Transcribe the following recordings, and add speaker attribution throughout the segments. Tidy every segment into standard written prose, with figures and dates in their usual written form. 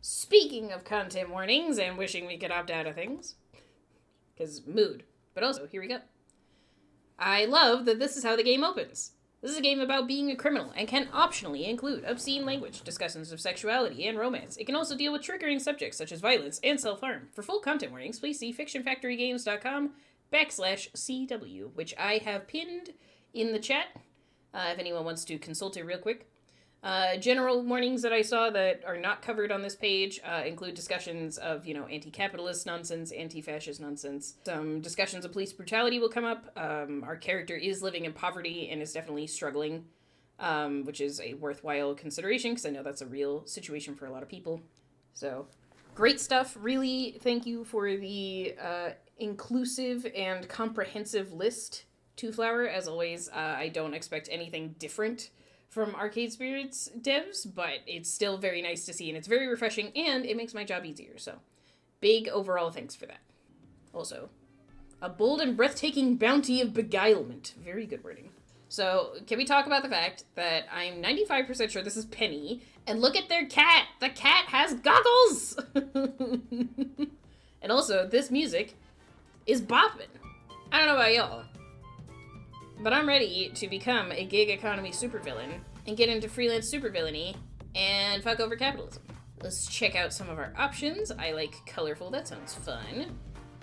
Speaker 1: Speaking of content warnings and wishing we could opt out of things, because mood. But also, here we go. I love that this is how the game opens. This is a game about being a criminal and can optionally include obscene language, discussions of sexuality and romance. It can also deal with triggering subjects such as violence and self-harm. For full content warnings, please see fictionfactorygames.com/CW, which I have pinned in the chat if anyone wants to consult it real quick. General warnings that I saw that are not covered on this page include discussions of, anti-capitalist nonsense, anti-fascist nonsense. Some discussions of police brutality will come up. Our character is living in poverty and is definitely struggling, which is a worthwhile consideration because I know that's a real situation for a lot of people. So, great stuff. Really, thank you for the inclusive and comprehensive list, Two Flower. As always, I don't expect anything different from Arcade Spirits devs, but it's still very nice to see, and it's very refreshing, and it makes my job easier, so big overall thanks for that. Also, a bold and breathtaking bounty of beguilement. Very good wording. So, can we talk about the fact that I'm 95% sure this is Penny, and look at their cat! The cat has goggles! And also, this music is bopping. I don't know about y'all, but I'm ready to become a gig economy supervillain and get into freelance supervillainy and fuck over capitalism. Let's check out some of our options. I like colorful, that sounds fun.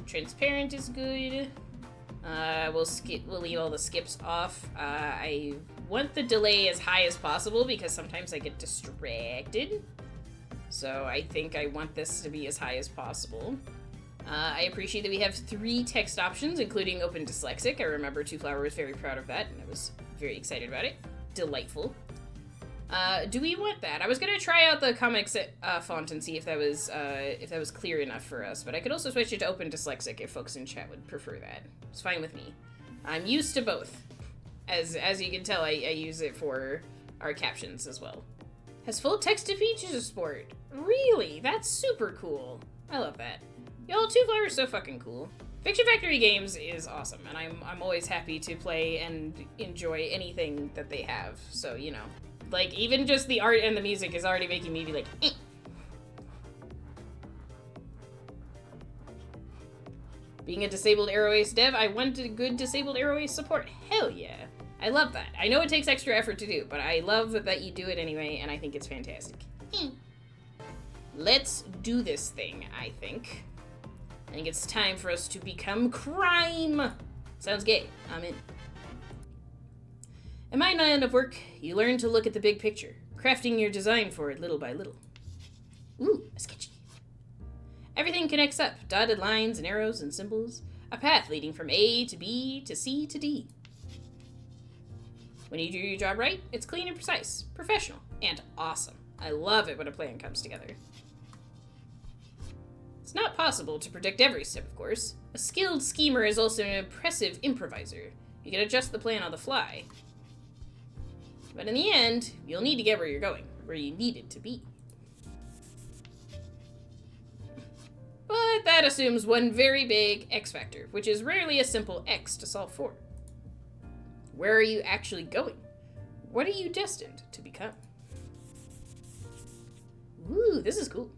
Speaker 1: Transparent is good. We'll leave all the skips off. I want the delay as high as possible because sometimes I get distracted. So I think I want this to be as high as possible. I appreciate that we have 3 text options, including Open Dyslexic. I remember Two Flower was very proud of that, and I was very excited about it. Delightful. Do we want that? I was gonna try out the comics font and see if that was clear enough for us, but I could also switch it to Open Dyslexic if folks in chat would prefer that. It's fine with me. I'm used to both. As you can tell, I use it for our captions as well. Has full text-to-speech support. Really? That's super cool. I love that. Y'all, Two Flower is so fucking cool. Fiction Factory Games is awesome, and I'm always happy to play and enjoy anything that they have. So, like, even just the art and the music is already making me be like, eh. Being a disabled Arrow Ace dev, I want a good disabled Arrow Ace support. Hell yeah. I love that. I know it takes extra effort to do, but I love that you do it anyway, and I think it's fantastic. Let's do this thing, I think. I think it's time for us to become crime. Sounds gay. I'm in. In my line of work, you learn to look at the big picture, crafting your design for it little by little. Ooh, a sketchy. Everything connects up, dotted lines and arrows and symbols, a path leading from A to B to C to D. When you do your job right, it's clean and precise, professional, and awesome. I love it when a plan comes together. It's not possible to predict every step, of course. A skilled schemer is also an impressive improviser. You can adjust the plan on the fly. But in the end, you'll need to get where you're going, where you need it to be. But that assumes one very big X factor, which is rarely a simple X to solve for. Where are you actually going? What are you destined to become? Ooh, this is cool.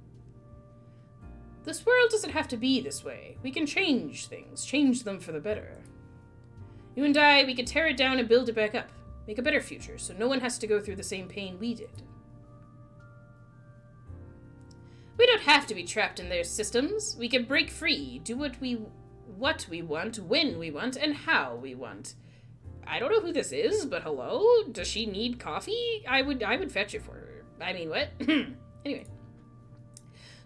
Speaker 1: This world doesn't have to be this way. We can change things, change them for the better. You and I, we can tear it down and build it back up. Make a better future, so no one has to go through the same pain we did. We don't have to be trapped in their systems. We can break free, do what we want, when we want, and how we want. I don't know who this is, but hello? Does she need coffee? I would fetch it for her. I mean, what? Anyway.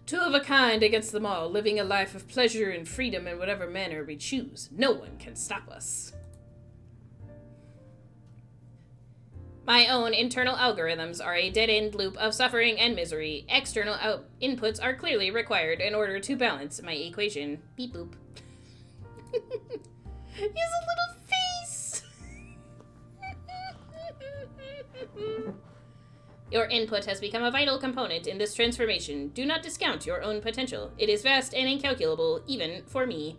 Speaker 1: 2 of a kind against them all, living a life of pleasure and freedom in whatever manner we choose. No one can stop us. My own internal algorithms are a dead-end loop of suffering and misery. External inputs are clearly required in order to balance my equation. Beep boop. He has a little face! Your input has become a vital component in this transformation. Do not discount your own potential. It is vast and incalculable, even for me.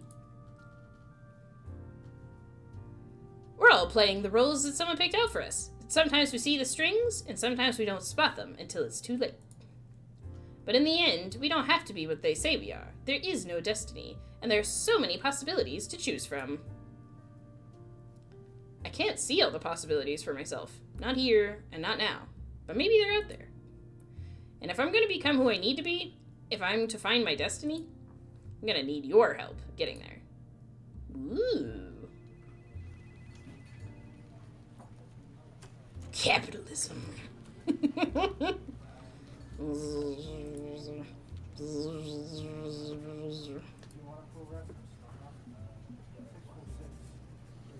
Speaker 1: We're all playing the roles that someone picked out for us. Sometimes we see the strings, and sometimes we don't spot them until it's too late. But in the end, we don't have to be what they say we are. There is no destiny, and there are so many possibilities to choose from. I can't see all the possibilities for myself. Not here, and not now. But maybe they're out there. And if I'm going to become who I need to be, if I'm to find my destiny, I'm going to need your help getting there. Ooh. Capitalism.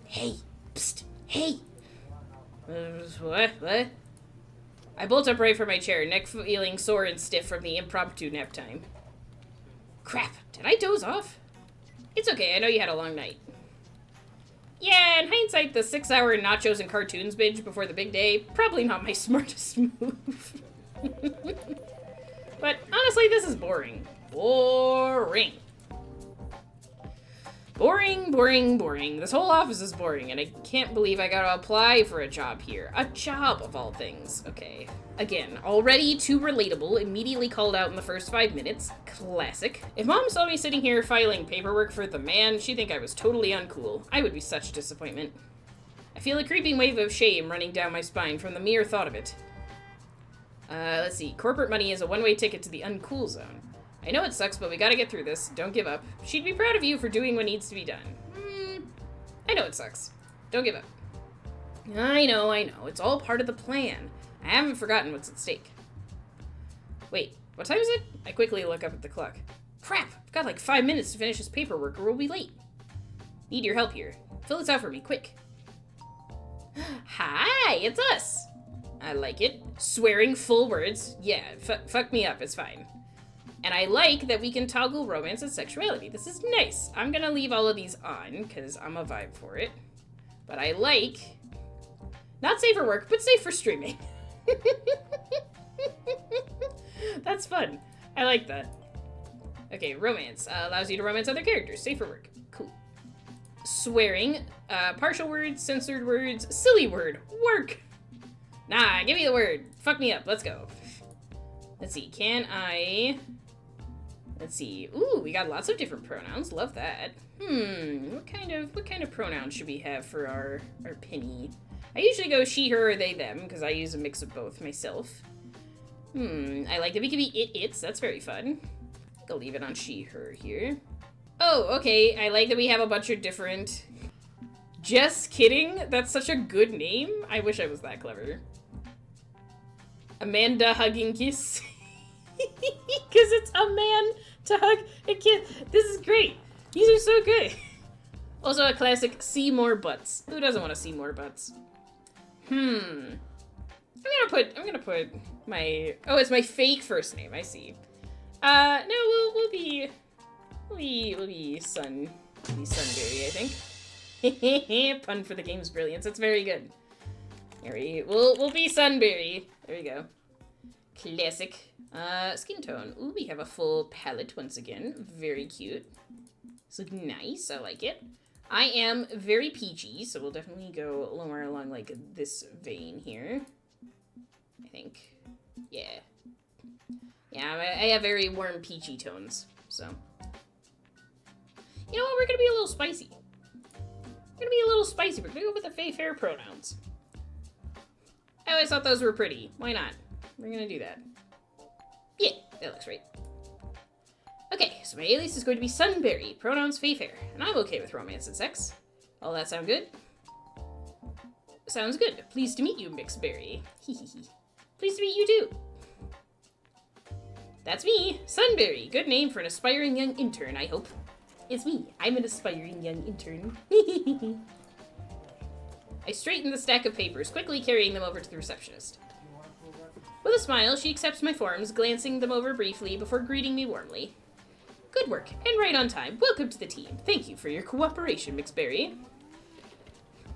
Speaker 1: Hey, psst, hey. What? I bolt upright from my chair, neck feeling sore and stiff from the impromptu nap time. Crap, did I doze off? It's okay, I know you had a long night. Yeah, in hindsight, the 6-hour nachos and cartoons binge before the big day, probably not my smartest move. But honestly, this is boring. Boring. Boring. This whole office is boring, and I can't believe I gotta apply for a job here. A job, of all things. Okay. Again, already too relatable, immediately called out in the first 5 minutes. Classic. If Mom saw me sitting here filing paperwork for the man, she'd think I was totally uncool. I would be such a disappointment. I feel a creeping wave of shame running down my spine from the mere thought of it. Let's see. Corporate money is a one-way ticket to the uncool zone. I know it sucks, but we gotta get through this. Don't give up. She'd be proud of you for doing what needs to be done. I know it sucks. Don't give up. I know. It's all part of the plan. I haven't forgotten what's at stake. Wait, what time is it? I quickly look up at the clock. Crap! I've got like 5 minutes to finish this paperwork or we'll be late. Need your help here. Fill this out for me, quick. Hi, it's us! I like it. Swearing full words. Yeah, fuck me up, it's fine. And I like that we can toggle romance and sexuality. This is nice. I'm gonna leave all of these on, because I'm a vibe for it. But I like... Not safe for work, but safe for streaming. That's fun. I like that. Okay, romance. Allows you to romance other characters. Safe for work. Cool. Swearing. Partial words, censored words, silly word. Work. Nah, give me the word. Fuck me up. Let's go. Let's see. Can I... Let's see. Ooh, we got lots of different pronouns. Love that. What kind of pronouns should we have for our penny? I usually go she, her, or they, them, because I use a mix of both myself. I like that we can be it, its. That's very fun. I'll leave it on she, her here. Oh, okay. I like that we have a bunch of different... Just kidding. That's such a good name. I wish I was that clever. Amanda Hugging Kiss. Because it's a man to hug a kiss. This is great. These are so good. Also a classic, see more butts. Who doesn't want to see more butts? I'm gonna put my... Oh, it's my fake first name, I see. No, we'll be Sunberry, I think. Pun for the game's brilliance. It's very good. We'll be Sunberry. There we go. Classic. Skin tone. Ooh, we have a full palette once again. Very cute. This looks nice. I like it. I am very peachy, so we'll definitely go a little more along like this vein here. I think. Yeah. Yeah, I have very warm peachy tones, so. You know what? We're gonna be a little spicy. We're gonna go with the fair pronouns. I always thought those were pretty. Why not? We're gonna do that. Yeah, that looks right. Okay, so my alias is going to be Sunberry, pronouns fair, and I'm okay with romance and sex. All that sound good? Sounds good. Pleased to meet you, Mixberry. Hehehe. Pleased to meet you too. That's me, Sunberry. Good name for an aspiring young intern, I hope. It's me. I'm an aspiring young intern. I straighten the stack of papers, quickly carrying them over to the receptionist. With a smile, she accepts my forms, glancing them over briefly before greeting me warmly. Good work, and right on time. Welcome to the team. Thank you for your cooperation, Mixberry.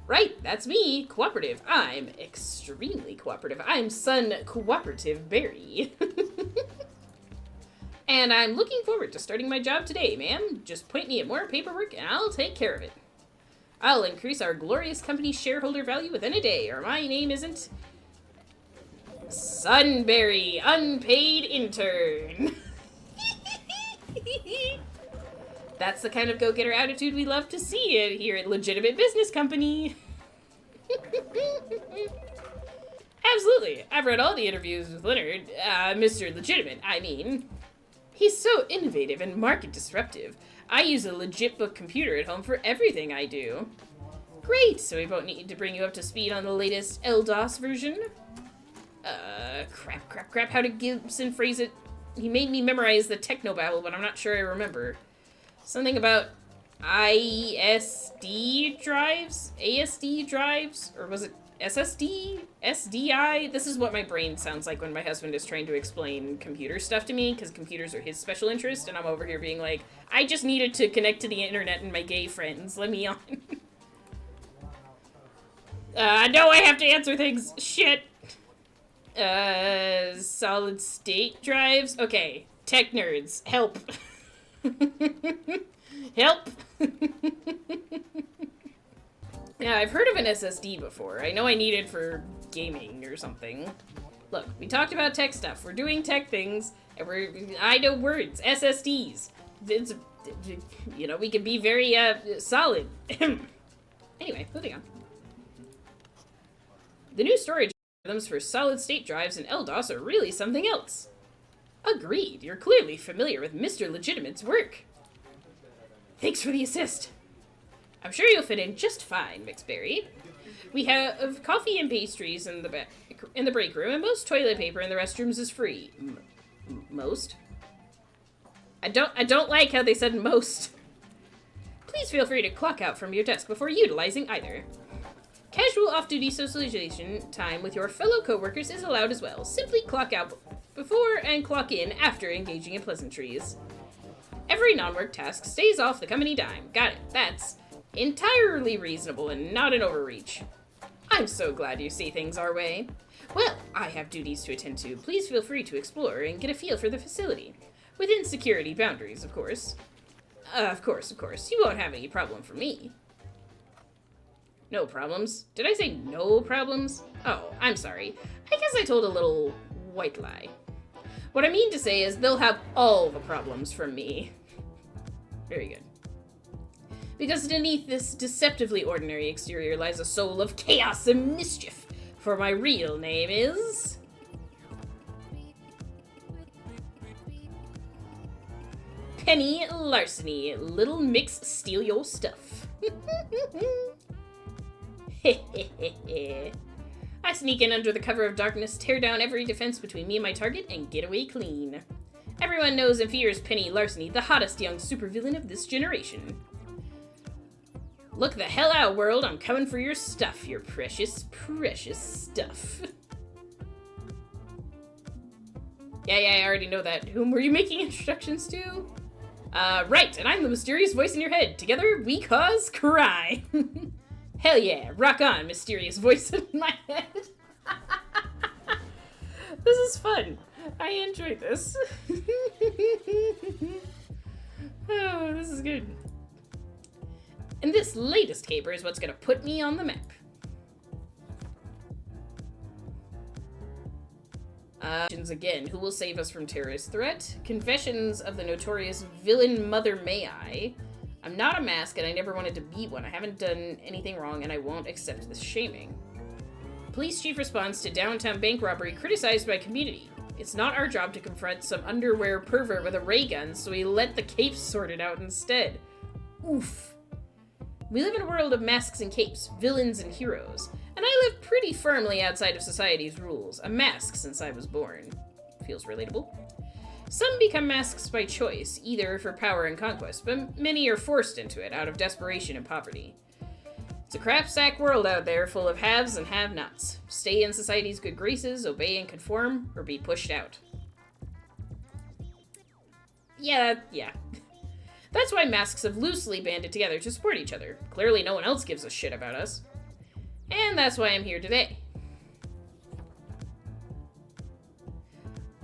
Speaker 1: Right, that's me. Cooperative. I'm extremely cooperative. I'm Sun Cooperative Berry. And I'm looking forward to starting my job today, ma'am. Just point me at more paperwork and I'll take care of it. I'll increase our glorious company's shareholder value within a day, or my name isn't... Sunberry, unpaid intern. That's the kind of go-getter attitude we love to see it here at Legitimate Business Company. Absolutely. I've read all the interviews with Leonard, Mr. Legitimate, I mean. He's so innovative and market disruptive. I use a legit book computer at home for everything I do. Great, so we won't need to bring you up to speed on the latest LDOS version. Crap. How did Gibson phrase it? He made me memorize the technobabble, but I'm not sure I remember. Something about ISD drives? ASD drives? Or was it SSD? SDI? This is what my brain sounds like when my husband is trying to explain computer stuff to me, because computers are his special interest, and I'm over here being like, I just needed to connect to the internet and my gay friends. Let me on. No, I have to answer things. Shit. Solid state drives? Okay. Tech nerds, help. Help. Yeah, I've heard of an SSD before. I know I need it for gaming or something. Look, we talked about tech stuff. We're doing tech things, and I know words. SSDs. It's, you know, we can be very, solid. Anyway, moving on. The new storage algorithms for solid-state drives and LDOS are really something else. Agreed. You're clearly familiar with Mr. Legitimate's work. Thanks for the assist. I'm sure you'll fit in just fine, McSberry. We have coffee and pastries in the break room, and most toilet paper in the restrooms is free. Most? I don't like how they said most. Please feel free to clock out from your desk before utilizing either. Casual off-duty socialization time with your fellow coworkers is allowed as well. Simply clock out before and clock in after engaging in pleasantries. Every non-work task stays off the company dime. Got it. That's entirely reasonable and not an overreach. I'm so glad you see things our way. Well, I have duties to attend to. Please feel free to explore and get a feel for the facility. Within security boundaries, of course. Of course. You won't have any problem for me. No problems? Did I say no problems? Oh, I'm sorry. I guess I told a little white lie. What I mean to say is they'll have all the problems from me. Very good. Because beneath this deceptively ordinary exterior lies a soul of chaos and mischief. For my real name is... Penny Larceny. Little Mix steal your stuff. I sneak in under the cover of darkness, tear down every defense between me and my target, and get away clean. Everyone knows and fears Penny Larceny, the hottest young supervillain of this generation. Look the hell out, world. I'm coming for your stuff, your precious, precious stuff. Yeah, I already know that. Whom were you making introductions to? Right, and I'm the mysterious voice in your head. Together, we cause crime. Hell yeah, rock on, mysterious voice in my head. This is fun. I enjoy this. Oh, this is good. And this latest caper is what's gonna put me on the map. Again, who will save us from terrorist threat? Confessions of the notorious villain Mother May I. I'm not a mask and I never wanted to be one. I haven't done anything wrong and I won't accept this shaming. Police chief responds to downtown bank robbery criticized by community. It's not our job to confront some underwear pervert with a ray gun, so we let the capes sort it out instead. Oof. We live in a world of masks and capes, villains and heroes, and I live pretty firmly outside of society's rules. A mask since I was born. Feels relatable. Some become masks by choice, either for power and conquest, but many are forced into it out of desperation and poverty. It's a crapsack world out there full of haves and have-nots. Stay in society's good graces, obey and conform, or be pushed out. Yeah. That's why masks have loosely banded together to support each other. Clearly no one else gives a shit about us. And that's why I'm here today.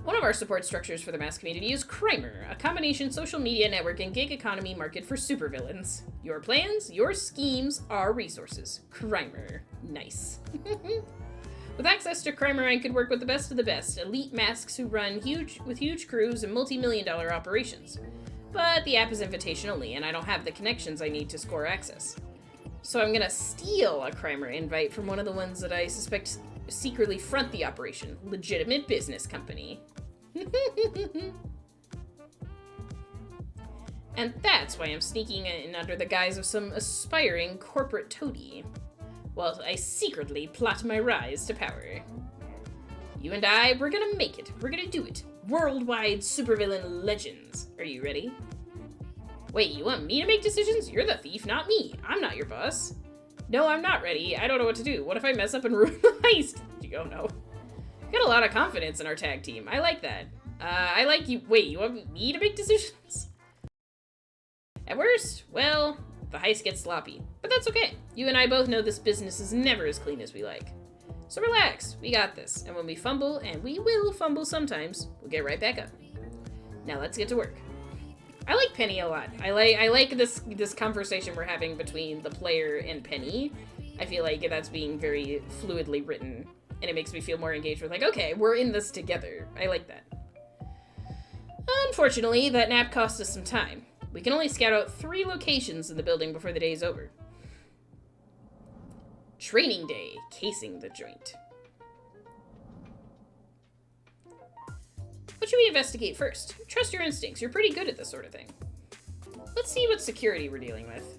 Speaker 1: One of our support structures for the mask community is Crimer, a combination social media network and gig economy market for supervillains. Your plans, your schemes, our resources. Crimer. Nice. With access to crime, I could work with the best of the best, elite masks who run huge crews and multi-million-dollar operations. But the app is invitation only, and I don't have the connections I need to score access. So I'm gonna steal a Crimer invite from one of the ones that I suspect secretly front the operation. Legitimate business company. And that's why I'm sneaking in under the guise of some aspiring corporate toady, while I secretly plot my rise to power. You and I, we're gonna make it. We're gonna do it. Worldwide supervillain legends. Are you ready? Wait, you want me to make decisions? You're the thief, not me. I'm not your boss. No, I'm not ready. I don't know what to do. What if I mess up and ruin the heist? Oh no. Got a lot of confidence in our tag team. I like that. I like you. Wait, you want me to make decisions? At worst, well, the heist gets sloppy. But that's okay. You and I both know this business is never as clean as we like. So relax, we got this. And when we fumble, and we will fumble sometimes, we'll get right back up. Now let's get to work. I like Penny a lot. I like this conversation we're having between the player and Penny. I feel like that's being very fluidly written, and it makes me feel more engaged with, like, okay, we're in this together. I like that. Unfortunately, that nap cost us some time. We can only scout out 3 locations in the building before the day's over. Training day, casing the joint. What should we investigate first? Trust your instincts, you're pretty good at this sort of thing. Let's see what security we're dealing with.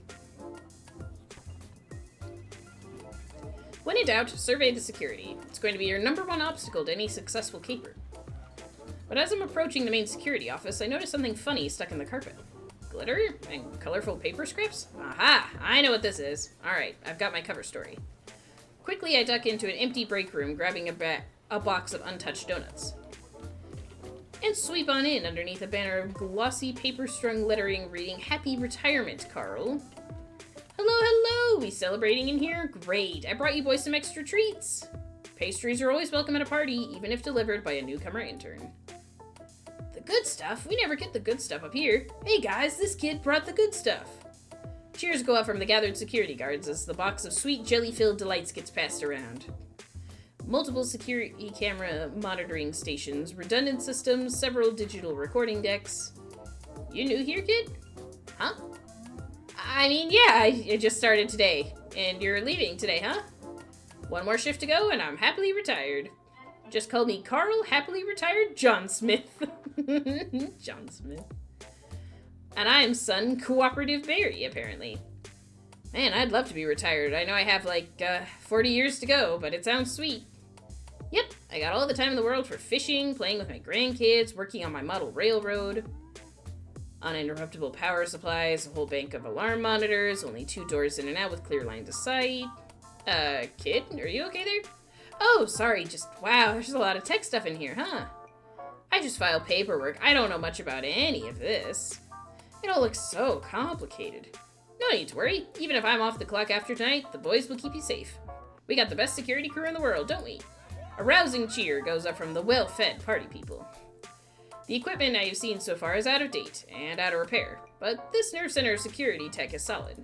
Speaker 1: When in doubt, survey the security. It's going to be your #1 obstacle to any successful caper. But as I'm approaching the main security office, I notice something funny stuck in the carpet. Glitter and colorful paper scripts? Aha! I know what this is. Alright, I've got my cover story. Quickly, I duck into an empty break room, grabbing a box of untouched donuts. And sweep on in underneath a banner of glossy paper-strung lettering reading, "Happy Retirement, Carl." Hello, hello! We celebrating in here? Great! I brought you boys some extra treats! Pastries are always welcome at a party, even if delivered by a newcomer intern. The good stuff? We never get the good stuff up here. Hey guys, this kid brought the good stuff. Cheers go up from the gathered security guards as the box of sweet jelly-filled delights gets passed around. Multiple security camera monitoring stations, redundant systems, several digital recording decks. You new here, kid? Huh? I mean, yeah, I just started today. And you're leaving today, huh? One more shift to go and I'm happily retired. Just call me Carl, happily retired John Smith. John Smith. And I'm son Cooperative Barry, apparently. Man, I'd love to be retired. I know I have like 40 years to go, but it sounds sweet. Yep, I got all the time in the world for fishing, playing with my grandkids, working on my model railroad. Uninterruptible power supplies, a whole bank of alarm monitors, only 2 doors in and out with clear line to sight. Kid, are you okay there? Oh, sorry, wow, there's a lot of tech stuff in here, huh? I just file paperwork. I don't know much about any of this. It all looks so complicated. No need to worry. Even if I'm off the clock after tonight, the boys will keep you safe. We got the best security crew in the world, don't we? A rousing cheer goes up from the well-fed party people. The equipment I have seen so far is out of date and out of repair, but this nerve center security tech is solid.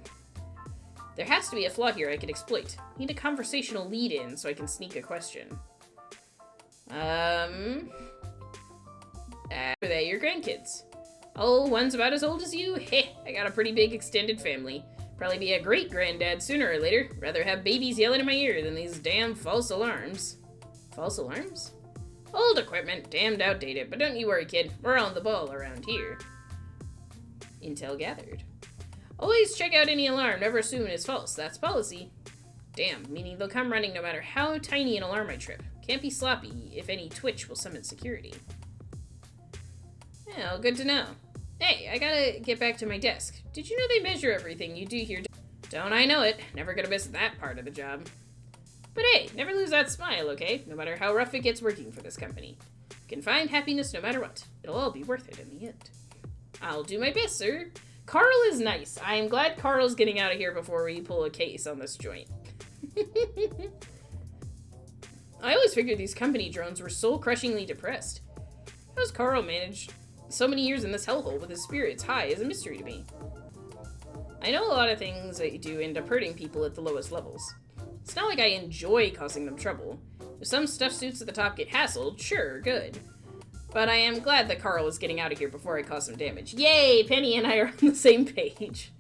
Speaker 1: There has to be a flaw here I can exploit. Need a conversational lead-in so I can sneak a question. Are they your grandkids? Oh, one's about as old as you? Heh, I got a pretty big extended family. Probably be a great-granddad sooner or later. Rather have babies yelling in my ear than these damn false alarms. False alarms? Old equipment, damned outdated, but don't you worry, kid. We're on the ball around here. Intel gathered. Always check out any alarm, never assume it's false. That's policy. Damn, meaning they'll come running no matter how tiny an alarm I trip. Can't be sloppy if any twitch will summon security. Well, good to know. Hey, I gotta get back to my desk. Did you know they measure everything you do here? Don't I know it. Never gonna miss that part of the job. But hey, never lose that smile, okay? No matter how rough it gets working for this company. Can find happiness no matter what. It'll all be worth it in the end. I'll do my best, sir. Carl is nice. I'm glad Carl's getting out of here before we pull a case on this joint. I always figured these company drones were soul-crushingly depressed. How's Carl managed so many years in this hellhole with his spirits high is a mystery to me. I know a lot of things that do end up hurting people at the lowest levels. It's not like I enjoy causing them trouble. If some stuffed suits at the top get hassled, sure, good. But I am glad that Carl is getting out of here before I cause some damage. Yay! Penny and I are on the same page.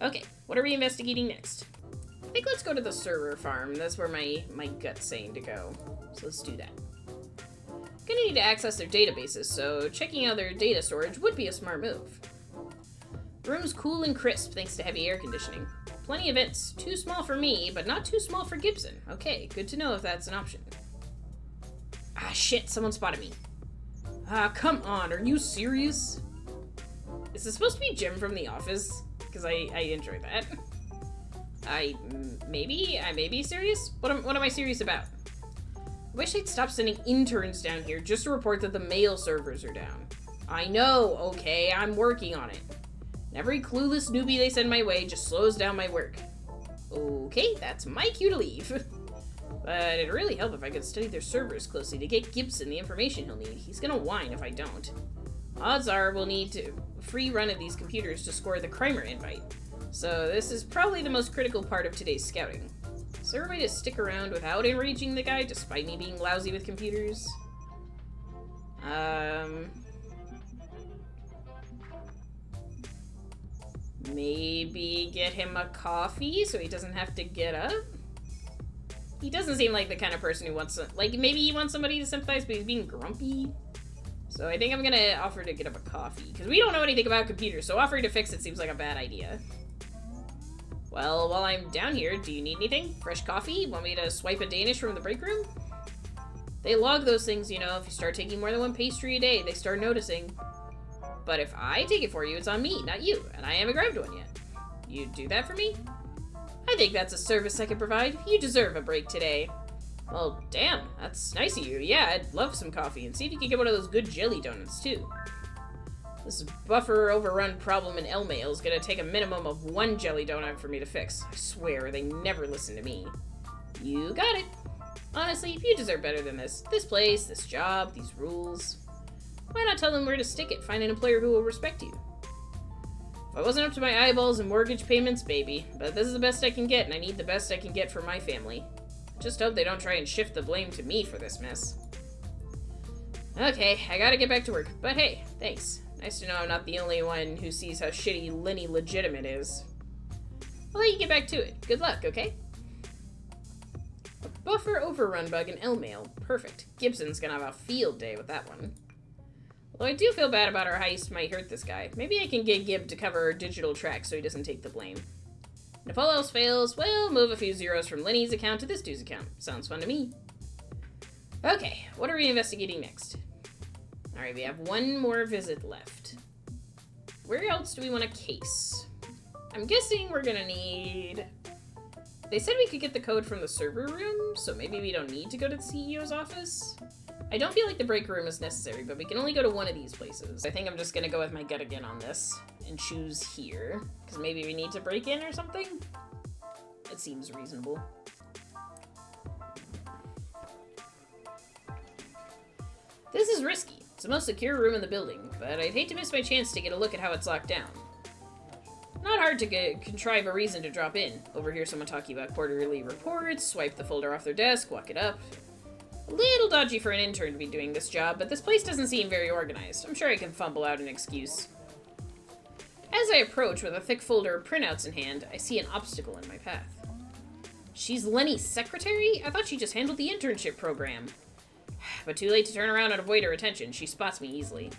Speaker 1: Okay, what are we investigating next? I think let's go to the server farm. That's where my gut's saying to go. So let's do that. Gonna need to access their databases, so checking out their data storage would be a smart move. Room's cool and crisp thanks to heavy air conditioning. Plenty of vents. Too small for me, but not too small for Gibson. Okay, good to know if that's an option. Ah, shit, someone spotted me. Ah, come on, are you serious? Is this supposed to be Jim from The Office? Because I enjoy that. I may be serious? What am I serious about? I wish they'd stop sending interns down here just to report that the mail servers are down. I know, okay, I'm working on it. And every clueless newbie they send my way just slows down my work. Okay, that's my cue to leave. But it'd really help if I could study their servers closely to get Gibson the information he'll need. He's gonna whine if I don't. Odds are we'll need a free run of these computers to score the Kramer invite. So this is probably the most critical part of today's scouting. Is there a way to stick around without enraging the guy, despite me being lousy with computers? Maybe get him a coffee so he doesn't have to get up? He doesn't seem like the kind of person who wants to, like, maybe he wants somebody to sympathize, but he's being grumpy. So I think I'm gonna offer to get him a coffee, because we don't know anything about computers, so offering to fix it seems like a bad idea. Well, while I'm down here, do you need anything? Fresh coffee? Want me to swipe a Danish from the break room? They log those things, you know. If you start taking more than one pastry a day, they start noticing. But if I take it for you, it's on me, not you, and I haven't grabbed one yet. You'd do that for me? I think that's a service I can provide. You deserve a break today. Well, damn, that's nice of you. Yeah, I'd love some coffee, and see if you can get one of those good jelly donuts, too. This buffer overrun problem in L-Mail is gonna take a minimum of one jelly donut for me to fix. I swear, they never listen to me. You got it. Honestly, you deserve better than this. This place, this job, these rules. Why not tell them where to stick it? Find an employer who will respect you. If I wasn't up to my eyeballs in mortgage payments, baby. But this is the best I can get, and I need the best I can get for my family. Just hope they don't try and shift the blame to me for this mess. Okay, I gotta get back to work. But hey, thanks. Nice to know I'm not the only one who sees how shitty Lenny legitimate is. I'll let you get back to it. Good luck, okay? A buffer overrun bug in L-Mail. Perfect. Gibson's gonna have a field day with that one. Although I do feel bad about our heist might hurt this guy. Maybe I can get Gib to cover our digital track so he doesn't take the blame. And if all else fails, well, move a few zeros from Lenny's account to this dude's account. Sounds fun to me. Okay, what are we investigating next? Alright, we have one more visit left. Where else do we want a case? I'm guessing we're gonna need... They said we could get the code from the server room, so maybe we don't need to go to the CEO's office? I don't feel like the break room is necessary, but we can only go to one of these places. I think I'm just gonna go with my gut again on this and choose here, because maybe we need to break in or something? It seems reasonable. This is risky. It's the most secure room in the building, but I'd hate to miss my chance to get a look at how it's locked down. Not hard to contrive a reason to drop in. Overhear someone talking about quarterly reports, swipe the folder off their desk, walk it up. A little dodgy for an intern to be doing this job, but this place doesn't seem very organized. I'm sure I can fumble out an excuse. As I approach with a thick folder of printouts in hand, I see an obstacle in my path. She's Lenny's secretary? I thought she just handled the internship program. But too late to turn around and avoid her attention. She spots me easily.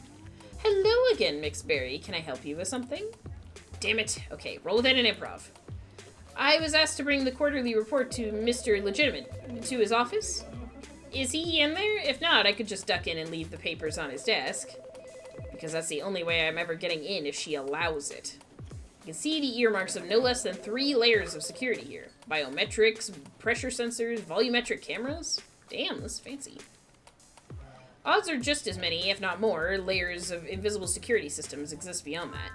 Speaker 1: Hello again, Mixberry. Can I help you with something? Damn it. Okay, roll with it in improv. I was asked to bring the quarterly report to Mr. Legitimate. To his office? Is he in there? If not, I could just duck in and leave the papers on his desk. Because that's the only way I'm ever getting in if she allows it. You can see the earmarks of no less than 3 layers of security here. Biometrics, pressure sensors, volumetric cameras. Damn, this is fancy. Odds are just as many, if not more, layers of invisible security systems exist beyond that.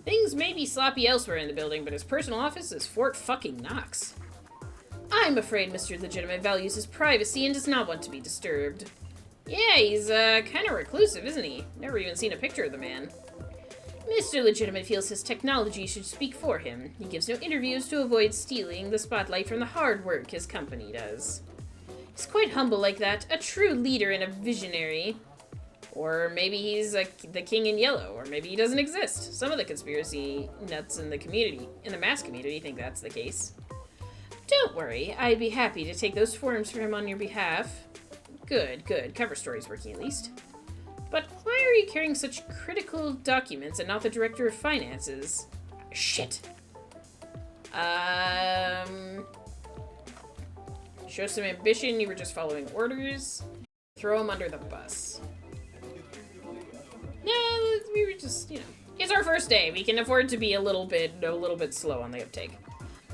Speaker 1: Things may be sloppy elsewhere in the building, but his personal office is Fort fucking Knox. I'm afraid Mr. Legitimate values his privacy and does not want to be disturbed. Yeah, he's, kind of reclusive, isn't he? Never even seen a picture of the man. Mr. Legitimate feels his technology should speak for him. He gives no interviews to avoid stealing the spotlight from the hard work his company does. He's quite humble like that. A true leader and a visionary. Or maybe he's the king in yellow, or maybe he doesn't exist. Some of the conspiracy nuts in the community, in the mass community, think that's the case. Don't worry, I'd be happy to take those forms for him on your behalf. Good, good. Cover story's working at least. But why are you carrying such critical documents and not the director of finances? Shit. Show some ambition, you were just following orders. Throw him under the bus. No, we were just, you know. It's our first day. We can afford to be a little bit slow on the uptake.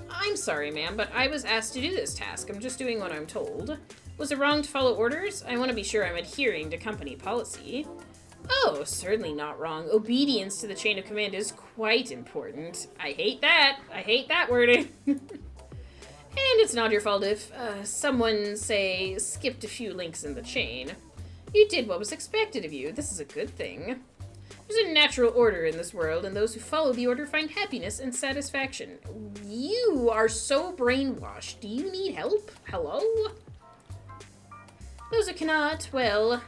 Speaker 1: I'm sorry, ma'am, but I was asked to do this task. I'm just doing what I'm told. Was it wrong to follow orders? I want to be sure I'm adhering to company policy. Oh, certainly not wrong. Obedience to the chain of command is quite important. I hate that. I hate that wording. And it's not your fault if someone, say, skipped a few links in the chain. You did what was expected of you. This is a good thing. There's a natural order in this world, and those who follow the order find happiness and satisfaction. You are so brainwashed. Do you need help? Hello? Those who cannot, well...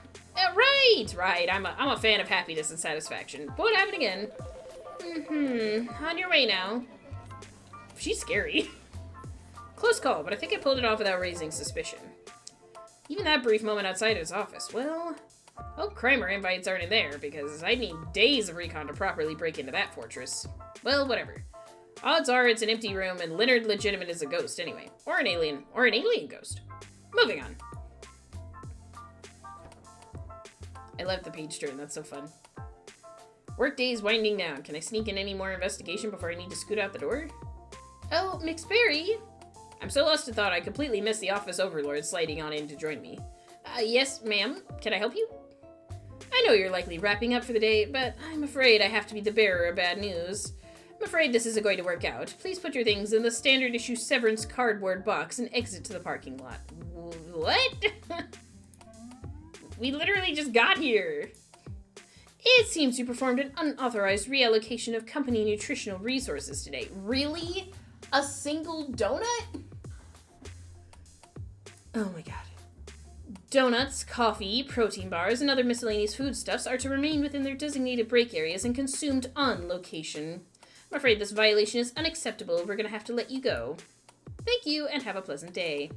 Speaker 1: right. I'm a fan of happiness and satisfaction. What happened again? On your way now. She's scary. Close call, but I think I pulled it off without raising suspicion. Even that brief moment outside his office, well... Oh, Kramer invites aren't in there, because I'd need days of recon to properly break into that fortress. Well, whatever. Odds are it's an empty room, and Leonard legitimate is a ghost anyway. Or an alien ghost. Moving on. I love the page turn, that's so fun. Workday's winding down. Can I sneak in any more investigation before I need to scoot out the door? Oh, McSperry! I'm so lost in thought I completely missed the office overlord sliding on in to join me. Yes, ma'am. Can I help you? I know you're likely wrapping up for the day, but I'm afraid I have to be the bearer of bad news. I'm afraid this isn't going to work out. Please put your things in the standard issue severance cardboard box and exit to the parking lot. What? We literally just got here. It seems you performed an unauthorized reallocation of company nutritional resources today. Really? A single donut? Oh my god. Donuts, coffee, protein bars, and other miscellaneous foodstuffs are to remain within their designated break areas and consumed on location. I'm afraid this violation is unacceptable. We're gonna have to let you go. Thank you, and have a pleasant day.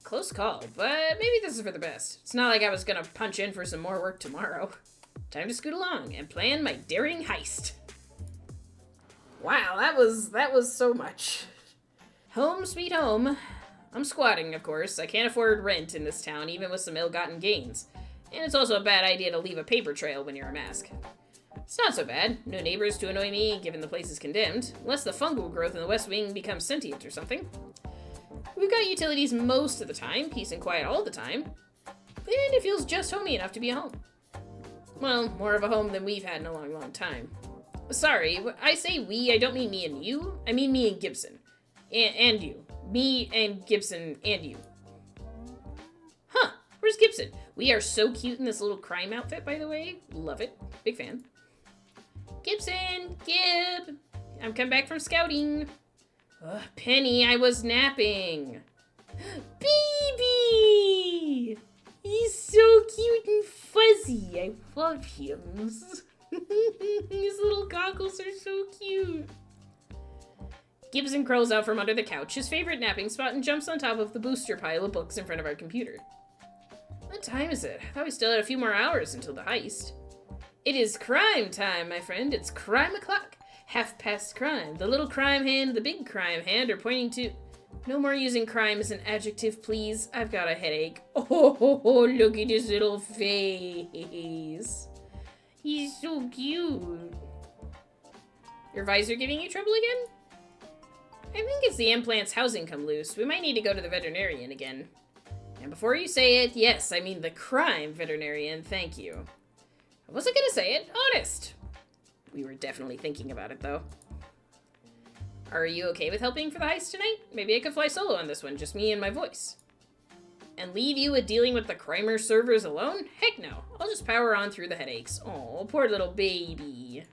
Speaker 1: Close call, but maybe this is for the best. It's not like I was gonna punch in for some more work tomorrow. Time to scoot along and plan my daring heist. Wow, that was so much. Home sweet home. I'm squatting, of course. I can't afford rent in this town, even with some ill-gotten gains. And it's also a bad idea to leave a paper trail when you're a mask. It's not so bad. No neighbors to annoy me, given the place is condemned. Unless the fungal growth in the West Wing becomes sentient or something. We've got utilities most of the time, peace and quiet all the time. And it feels just homey enough to be a home. Well, more of a home than we've had in a long, long time. Sorry, when I say we, I don't mean me and you. I mean me and Gibson. And you. Me and Gibson and you. Huh, where's Gibson? We are so cute in this little crime outfit, by the way. Love it. Big fan. Gibson! Gib! I'm coming back from scouting. Ugh, Penny, I was napping. Baby! He's so cute and fuzzy. I love him. His little goggles are so cute. Gibson crawls out from under the couch, his favorite napping spot, and jumps on top of the booster pile of books in front of our computer. What time is it? I thought we still had a few more hours until the heist. It is crime time, my friend. It's crime o'clock. 1/2 crime. The little crime hand, the big crime hand are pointing to... No more using crime as an adjective, please. I've got a headache. Oh, look at his little face. He's so cute. Your visor giving you trouble again? I think it's the implant's housing come loose. We might need to go to the veterinarian again. And before you say it, yes, I mean the crime veterinarian, thank you. I wasn't gonna say it, honest. We were definitely thinking about it, though. Are you okay with helping for the heist tonight? Maybe I could fly solo on this one, just me and my voice. And leave you with dealing with the Kramer servers alone? Heck no. I'll just power on through the headaches. Oh, poor little baby.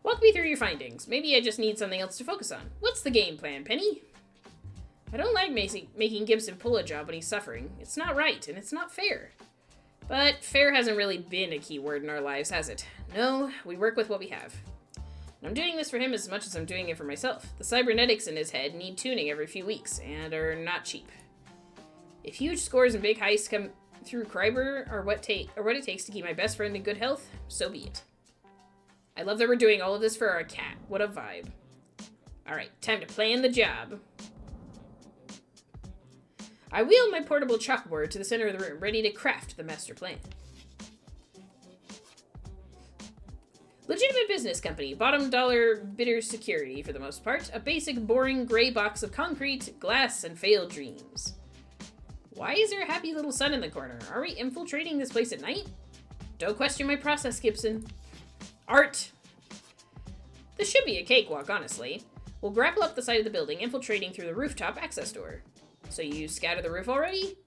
Speaker 1: Walk me through your findings. Maybe I just need something else to focus on. What's the game plan, Penny? I don't like making Gibson pull a job when he's suffering. It's not right, and it's not fair. But fair hasn't really been a key word in our lives, has it? No, we work with what we have. And I'm doing this for him as much as I'm doing it for myself. The cybernetics in his head need tuning every few weeks, and are not cheap. If huge scores and big heists come through Kryber are what it takes to keep my best friend in good health, so be it. I love that we're doing all of this for our cat. What a vibe. Alright, time to plan the job. I wheel my portable chalkboard to the center of the room, ready to craft the master plan. Legitimate business company, bottom dollar bidder security for the most part, a basic boring gray box of concrete, glass, and failed dreams. Why is there a happy little sun in the corner? Are we infiltrating this place at night? Don't question my process, Gibson. Art! This should be a cakewalk, honestly. We'll grapple up the side of the building, infiltrating through the rooftop access door. So you scouted the roof already?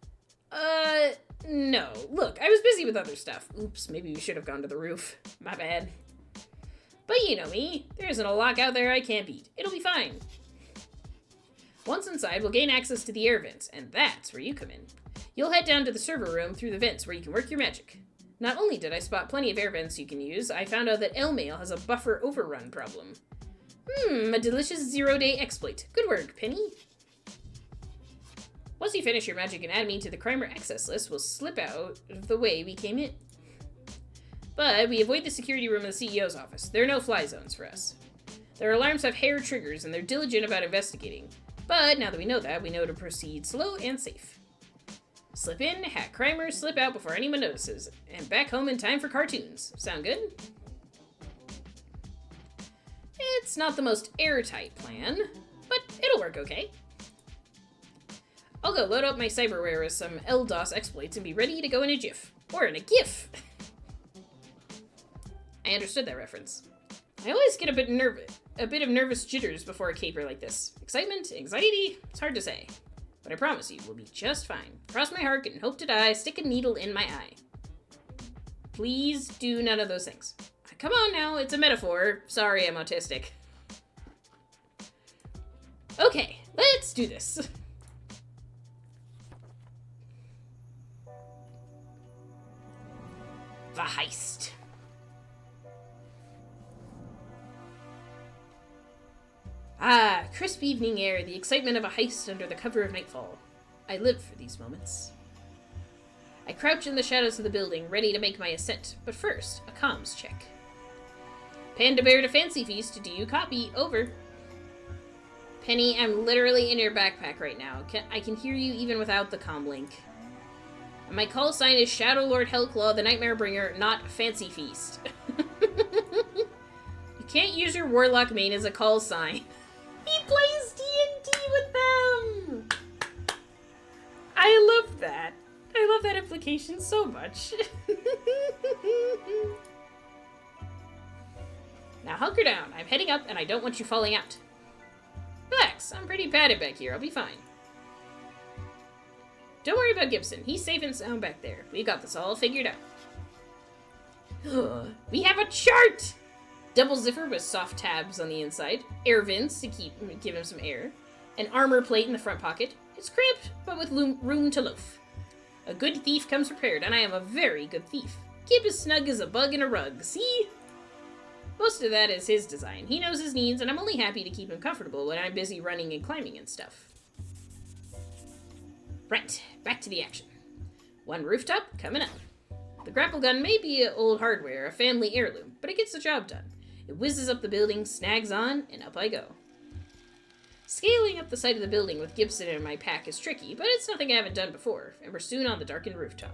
Speaker 1: No. Look, I was busy with other stuff. Oops, maybe we should have gone to the roof. My bad. But you know me. There isn't a lock out there I can't beat. It'll be fine. Once inside, we'll gain access to the air vents, and that's where you come in. You'll head down to the server room through the vents where you can work your magic. Not only did I spot plenty of air vents you can use, I found out that L-Mail has a buffer overrun problem. A delicious zero-day exploit. Good work, Penny. Once you finish your magic and add me to the Krymer access list, we'll slip out of the way we came in. But we avoid the security room of the CEO's office. There are no fly zones for us. Their alarms have hair triggers, and they're diligent about investigating. But now that we know that, we know to proceed slow and safe. Slip in, hack Krymer, slip out before anyone notices, and back home in time for cartoons. Sound good? It's not the most airtight plan, but it'll work okay. I'll go load up my cyberware with some LDOS exploits and be ready to go in a jiff. Or in a GIF. I understood that reference. I always get a bit of nervous jitters before a caper like this. Excitement? Anxiety? It's hard to say. But I promise you, we'll be just fine. Cross my heart and hope to die, stick a needle in my eye. Please do none of those things. Come on now, it's a metaphor. Sorry, I'm autistic. Okay, let's do this. The heist. Ah, crisp evening air, the excitement of a heist under the cover of nightfall. I live for these moments. I crouch in the shadows of the building, ready to make my ascent, but first, a comms check. Panda Bear to Fancy Feast, do you copy? Over. Penny, I'm literally in your backpack right now. I can hear you even without the comm link. And my call sign is Shadow Lord Hellclaw, the Nightmare Bringer, not Fancy Feast. You can't use your Warlock main as a call sign. He plays D&D with them! I love that. I love that implication so much. Now hunker down. I'm heading up and I don't want you falling out. Relax, I'm pretty padded back here. I'll be fine. Don't worry about Gibson. He's safe and sound back there. We got this all figured out. We have a chart! Double zipper with soft tabs on the inside. Air vents to give him some air. An armor plate in the front pocket. It's cramped, but with room to loaf. A good thief comes prepared, and I am a very good thief. Keep as snug as a bug in a rug, see? Most of that is his design. He knows his needs, and I'm only happy to keep him comfortable when I'm busy running and climbing and stuff. Right, back to the action. One rooftop, coming up. The grapple gun may be old hardware, a family heirloom, but it gets the job done. It whizzes up the building, snags on, and up I go. Scaling up the side of the building with Gibson in my pack is tricky, but it's nothing I haven't done before, and we're soon on the darkened rooftop.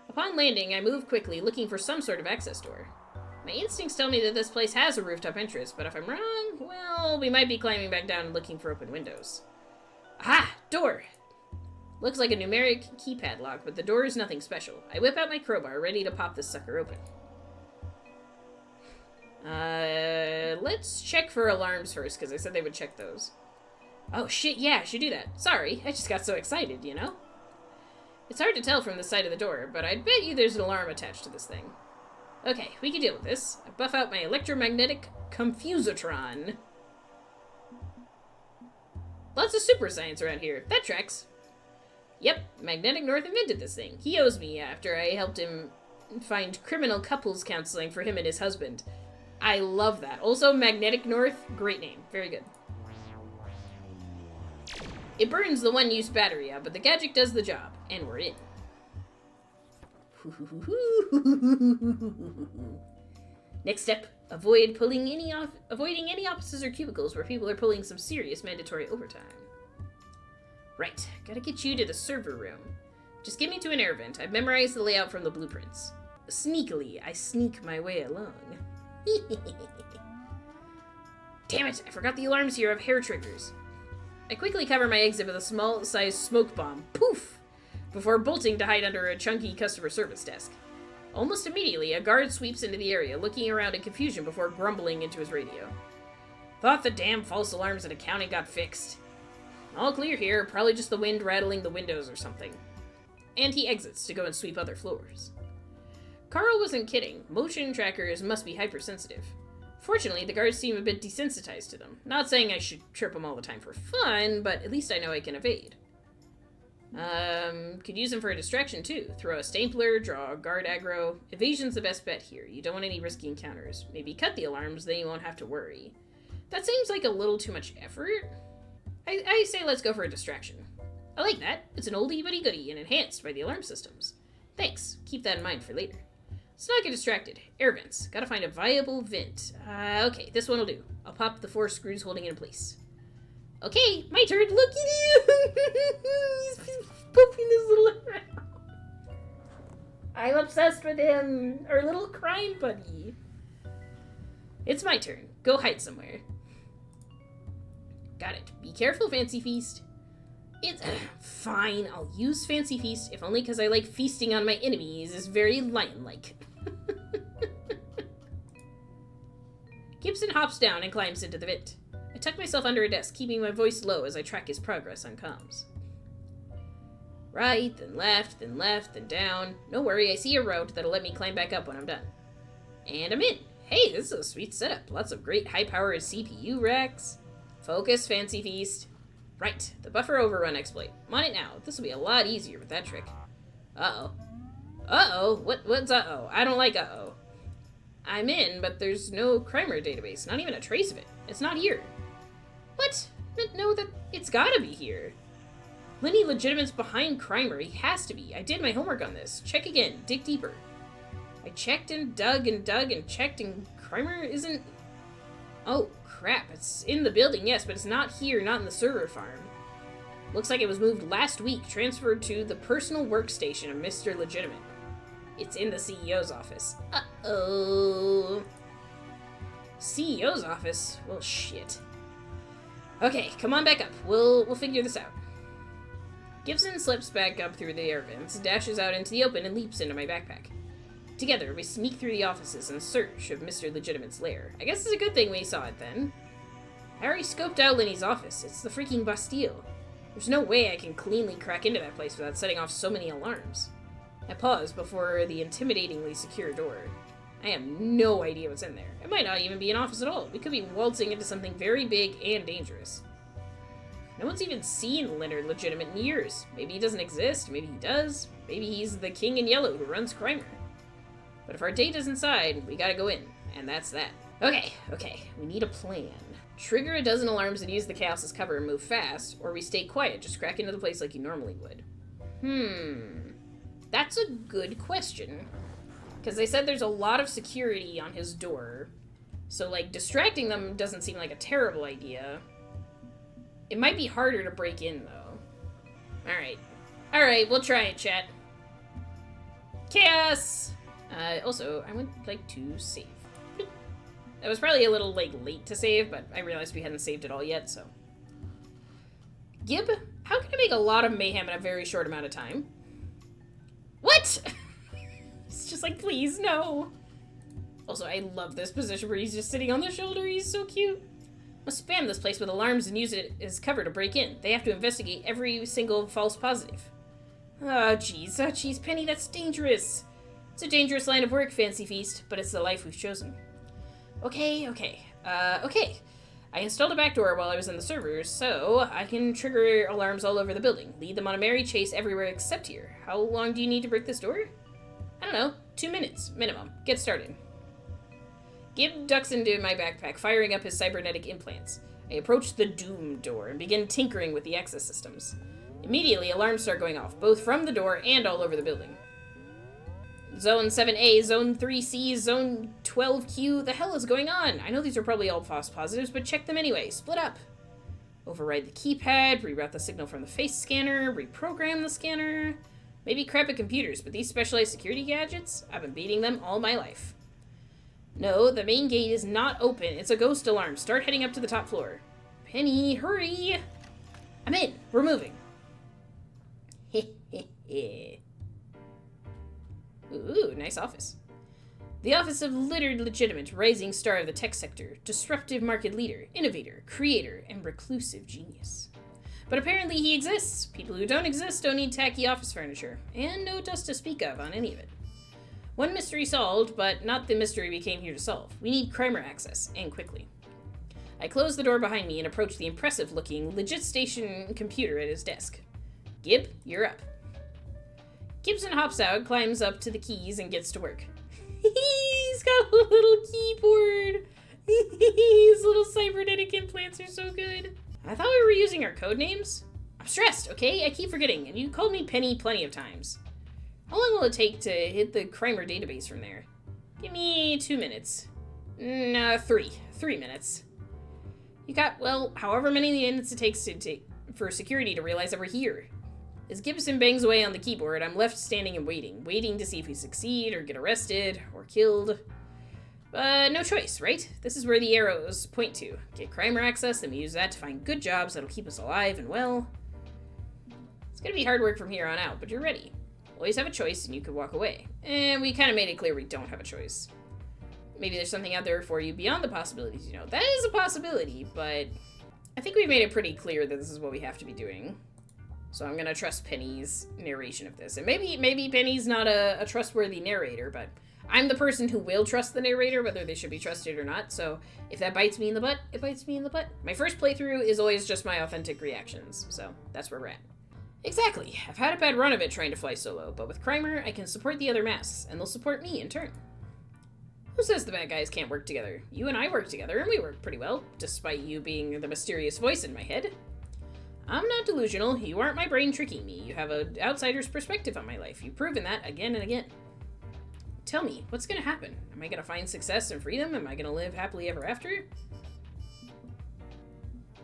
Speaker 1: Upon landing, I move quickly, looking for some sort of access door. My instincts tell me that this place has a rooftop entrance, but if I'm wrong, well, we might be climbing back down and looking for open windows. Aha! Door! Looks like a numeric keypad lock, but the door is nothing special. I whip out my crowbar, ready to pop this sucker open. Let's check for alarms first, because I said they would check those. Oh shit, yeah, I should do that. Sorry, I just got so excited, you know? It's hard to tell from the side of the door, but I'd bet you there's an alarm attached to this thing. Okay, we can deal with this. I buff out my electromagnetic confusatron. Lots of super science around here. That tracks. Yep, Magnetic North invented this thing. He owes me after I helped him find criminal couples counseling for him and his husband. I love that. Also, Magnetic North, great name. Very good. It burns the one-use battery out, but the gadget does the job, and we're in. Next step, avoiding any offices or cubicles where people are pulling some serious mandatory overtime. Right, gotta get you to the server room. Just get me to an air vent. I've memorized the layout from the blueprints. Sneakily, I sneak my way along. Damn it, I forgot the alarms here have hair triggers. I quickly cover my exit with a small-sized smoke bomb. Poof! Before bolting to hide under a chunky customer service desk. Almost immediately, a guard sweeps into the area, looking around in confusion before grumbling into his radio. Thought the damn false alarms at accounting got fixed. All clear here, probably just the wind rattling the windows or something. And he exits to go and sweep other floors. Carl wasn't kidding. Motion trackers must be hypersensitive. Fortunately, the guards seem a bit desensitized to them. Not saying I should trip them all the time for fun, but at least I know I can evade. Could use them for a distraction too. Throw a stapler, draw a guard aggro. Evasion's the best bet here. You don't want any risky encounters. Maybe cut the alarms, then you won't have to worry. That seems like a little too much effort. I say let's go for a distraction. I like that. It's an oldie but goodie and enhanced by the alarm systems. Thanks. Keep that in mind for later. Let's not get distracted. Air vents. Gotta find a viable vent. Okay, this one will do. I'll pop the 4 screws holding it in place. Okay, my turn. Look at him! He's pooping his little around. I'm obsessed with him. Our little crime buddy. It's my turn. Go hide somewhere. Got it. Be careful, Fancy Feast. It's fine. I'll use Fancy Feast, if only because I like feasting on my enemies. Is very lion-like. Gibson hops down and climbs into the vent. I tuck myself under a desk, keeping my voice low as I track his progress on comms. Right, then left, then down. No worry, I see a route that'll let me climb back up when I'm done. And I'm in. Hey, this is a sweet setup. Lots of great high-powered CPU racks. Focus, Fancy Feast. Right, the buffer overrun exploit. I'm on it now. This will be a lot easier with that trick. Uh-oh. Uh-oh? What's uh-oh? I don't like uh-oh. I'm in, but there's no Crimer database. Not even a trace of it. It's not here. What? No, that it's gotta be here. Lenny Legitimate's behind Crimer. He has to be. I did my homework on this. Check again. Dig deeper. I checked and dug and checked, and Crimer isn't... Oh, crap. It's in the building, yes, but it's not here, not in the server farm. Looks like it was moved last week, transferred to the personal workstation of Mr. Legitimate. It's in the CEO's office. Uh-oh. CEO's office? Well, shit. Okay, come on back up. We'll figure this out. Gibson slips back up through the air vents, dashes out into the open, and leaps into my backpack. Together, we sneak through the offices in search of Mr. Legitimate's lair. I guess it's a good thing we saw it then. I already scoped out Lenny's office. It's the freaking Bastille. There's no way I can cleanly crack into that place without setting off so many alarms. I pause before the intimidatingly secure door. I have no idea what's in there. It might not even be an office at all. We could be waltzing into something very big and dangerous. No one's even seen Leonard Legitimate in years. Maybe he doesn't exist. Maybe he does. Maybe he's the king in yellow who runs Crimer. But if our date is inside, we gotta go in. And that's that. Okay. We need a plan. Trigger a dozen alarms and use the chaos as cover and move fast, or we stay quiet, just crack into the place like you normally would. That's a good question. Because they said there's a lot of security on his door. So, like, distracting them doesn't seem like a terrible idea. It might be harder to break in, though. Alright, we'll try it, chat. Chaos! Also, I would like to save. I was probably a little, late to save, but I realized we hadn't saved it all yet, so. Gib, how can I make a lot of mayhem in a very short amount of time? What? It's just like, please, no. Also, I love this position where he's just sitting on the shoulder. He's so cute. Must spam this place with alarms and use it as cover to break in. They have to investigate every single false positive. Oh, jeez, Penny, that's dangerous. It's a dangerous line of work, Fancy Feast, but it's the life we've chosen. Okay. I installed a backdoor while I was in the servers, so I can trigger alarms all over the building. Lead them on a merry chase everywhere except here. How long do you need to break this door? I don't know. 2 minutes, minimum. Get started. Gib ducks into my backpack, firing up his cybernetic implants. I approach the doom door and begin tinkering with the access systems. Immediately, alarms start going off, both from the door and all over the building. Zone 7A, Zone 3C, Zone 12Q, the hell is going on? I know these are probably all false positives, but check them anyway. Split up. Override the keypad, reroute the signal from the face scanner, reprogram the scanner. Maybe crap at computers, but these specialized security gadgets, I've been beating them all my life. No, the main gate is not open. It's a ghost alarm. Start heading up to the top floor. Penny, hurry! I'm in. We're moving. Ooh, nice office. The office of littered legitimate, rising star of the tech sector, disruptive market leader, innovator, creator, and reclusive genius. But apparently he exists. People who don't exist don't need tacky office furniture, and no dust to speak of on any of it. One mystery solved, but not the mystery we came here to solve. We need Kramer access, and quickly. I close the door behind me and approach the impressive-looking, legit station computer at his desk. Gib, you're up. Gibson hops out, climbs up to the keys, and gets to work. He's got a little keyboard. His little cybernetic implants are so good. I thought we were using our code names. I'm stressed, okay? I keep forgetting, and you called me Penny plenty of times. How long will it take to hit the Kramer database from there? Give me 2 minutes. No, 3. 3 minutes. You got, well, however many minutes it takes for security to realize that we're here. As Gibson bangs away on the keyboard, I'm left standing and waiting to see if we succeed, or get arrested, or killed. But no choice, right? This is where the arrows point to. Get Kramer access, and we use that to find good jobs that'll keep us alive and well. It's gonna be hard work from here on out, but you're ready. Always have a choice, and you could walk away. And we kind of made it clear we don't have a choice. Maybe there's something out there for you beyond the possibilities, you know. That is a possibility, but I think we've made it pretty clear that this is what we have to be doing. So I'm gonna trust Penny's narration of this. And maybe Penny's not a trustworthy narrator, but I'm the person who will trust the narrator, whether they should be trusted or not. So if that bites me in the butt, it bites me in the butt. My first playthrough is always just my authentic reactions, so that's where we're at. Exactly. I've had a bad run of it trying to fly solo, but with Kramer, I can support the other masks, and they'll support me in turn. Who says the bad guys can't work together? You and I work together, and we work pretty well, despite you being the mysterious voice in my head. I'm not delusional. You aren't my brain tricking me. You have an outsider's perspective on my life. You've proven that again and again. Tell me, what's gonna happen? Am I gonna find success and freedom? Am I gonna live happily ever after?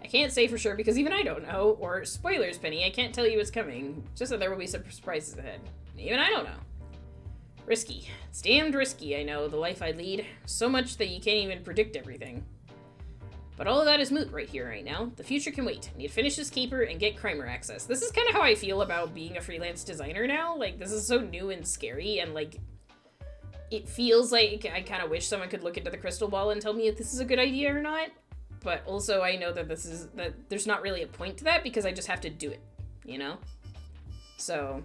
Speaker 1: I can't say for sure because even I don't know. Or, spoilers, Penny, I can't tell you what's coming. Just that there will be some surprises ahead. Even I don't know. Risky. It's damned risky, I know, the life I lead. So much that you can't even predict everything. But all of that is moot right here, right now. The future can wait. I need to finish this caper and get Kramer access. This is kind of how I feel about being a freelance designer now. Like, this is so new and scary, and, like, it feels like I kind of wish someone could look into the crystal ball and tell me if this is a good idea or not. But also, I know that that there's not really a point to that because I just have to do it, you know? So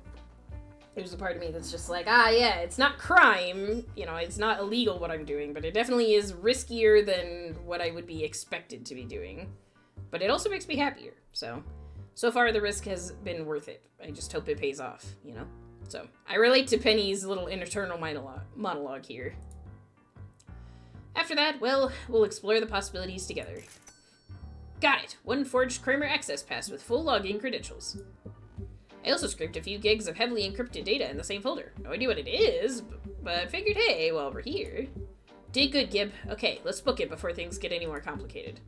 Speaker 1: there's a part of me that's just like, yeah, it's not crime, you know, it's not illegal what I'm doing, but it definitely is riskier than what I would be expected to be doing. But it also makes me happier, so far the risk has been worth it. I just hope it pays off, you know? So, I relate to Penny's little internal monologue here. After that, well, we'll explore the possibilities together. Got it! One forged Kramer access pass with full login credentials. I also scraped a few gigs of heavily encrypted data in the same folder. No idea what it is, but figured, hey, while we're here. Did good, Gib. Okay, let's book it before things get any more complicated.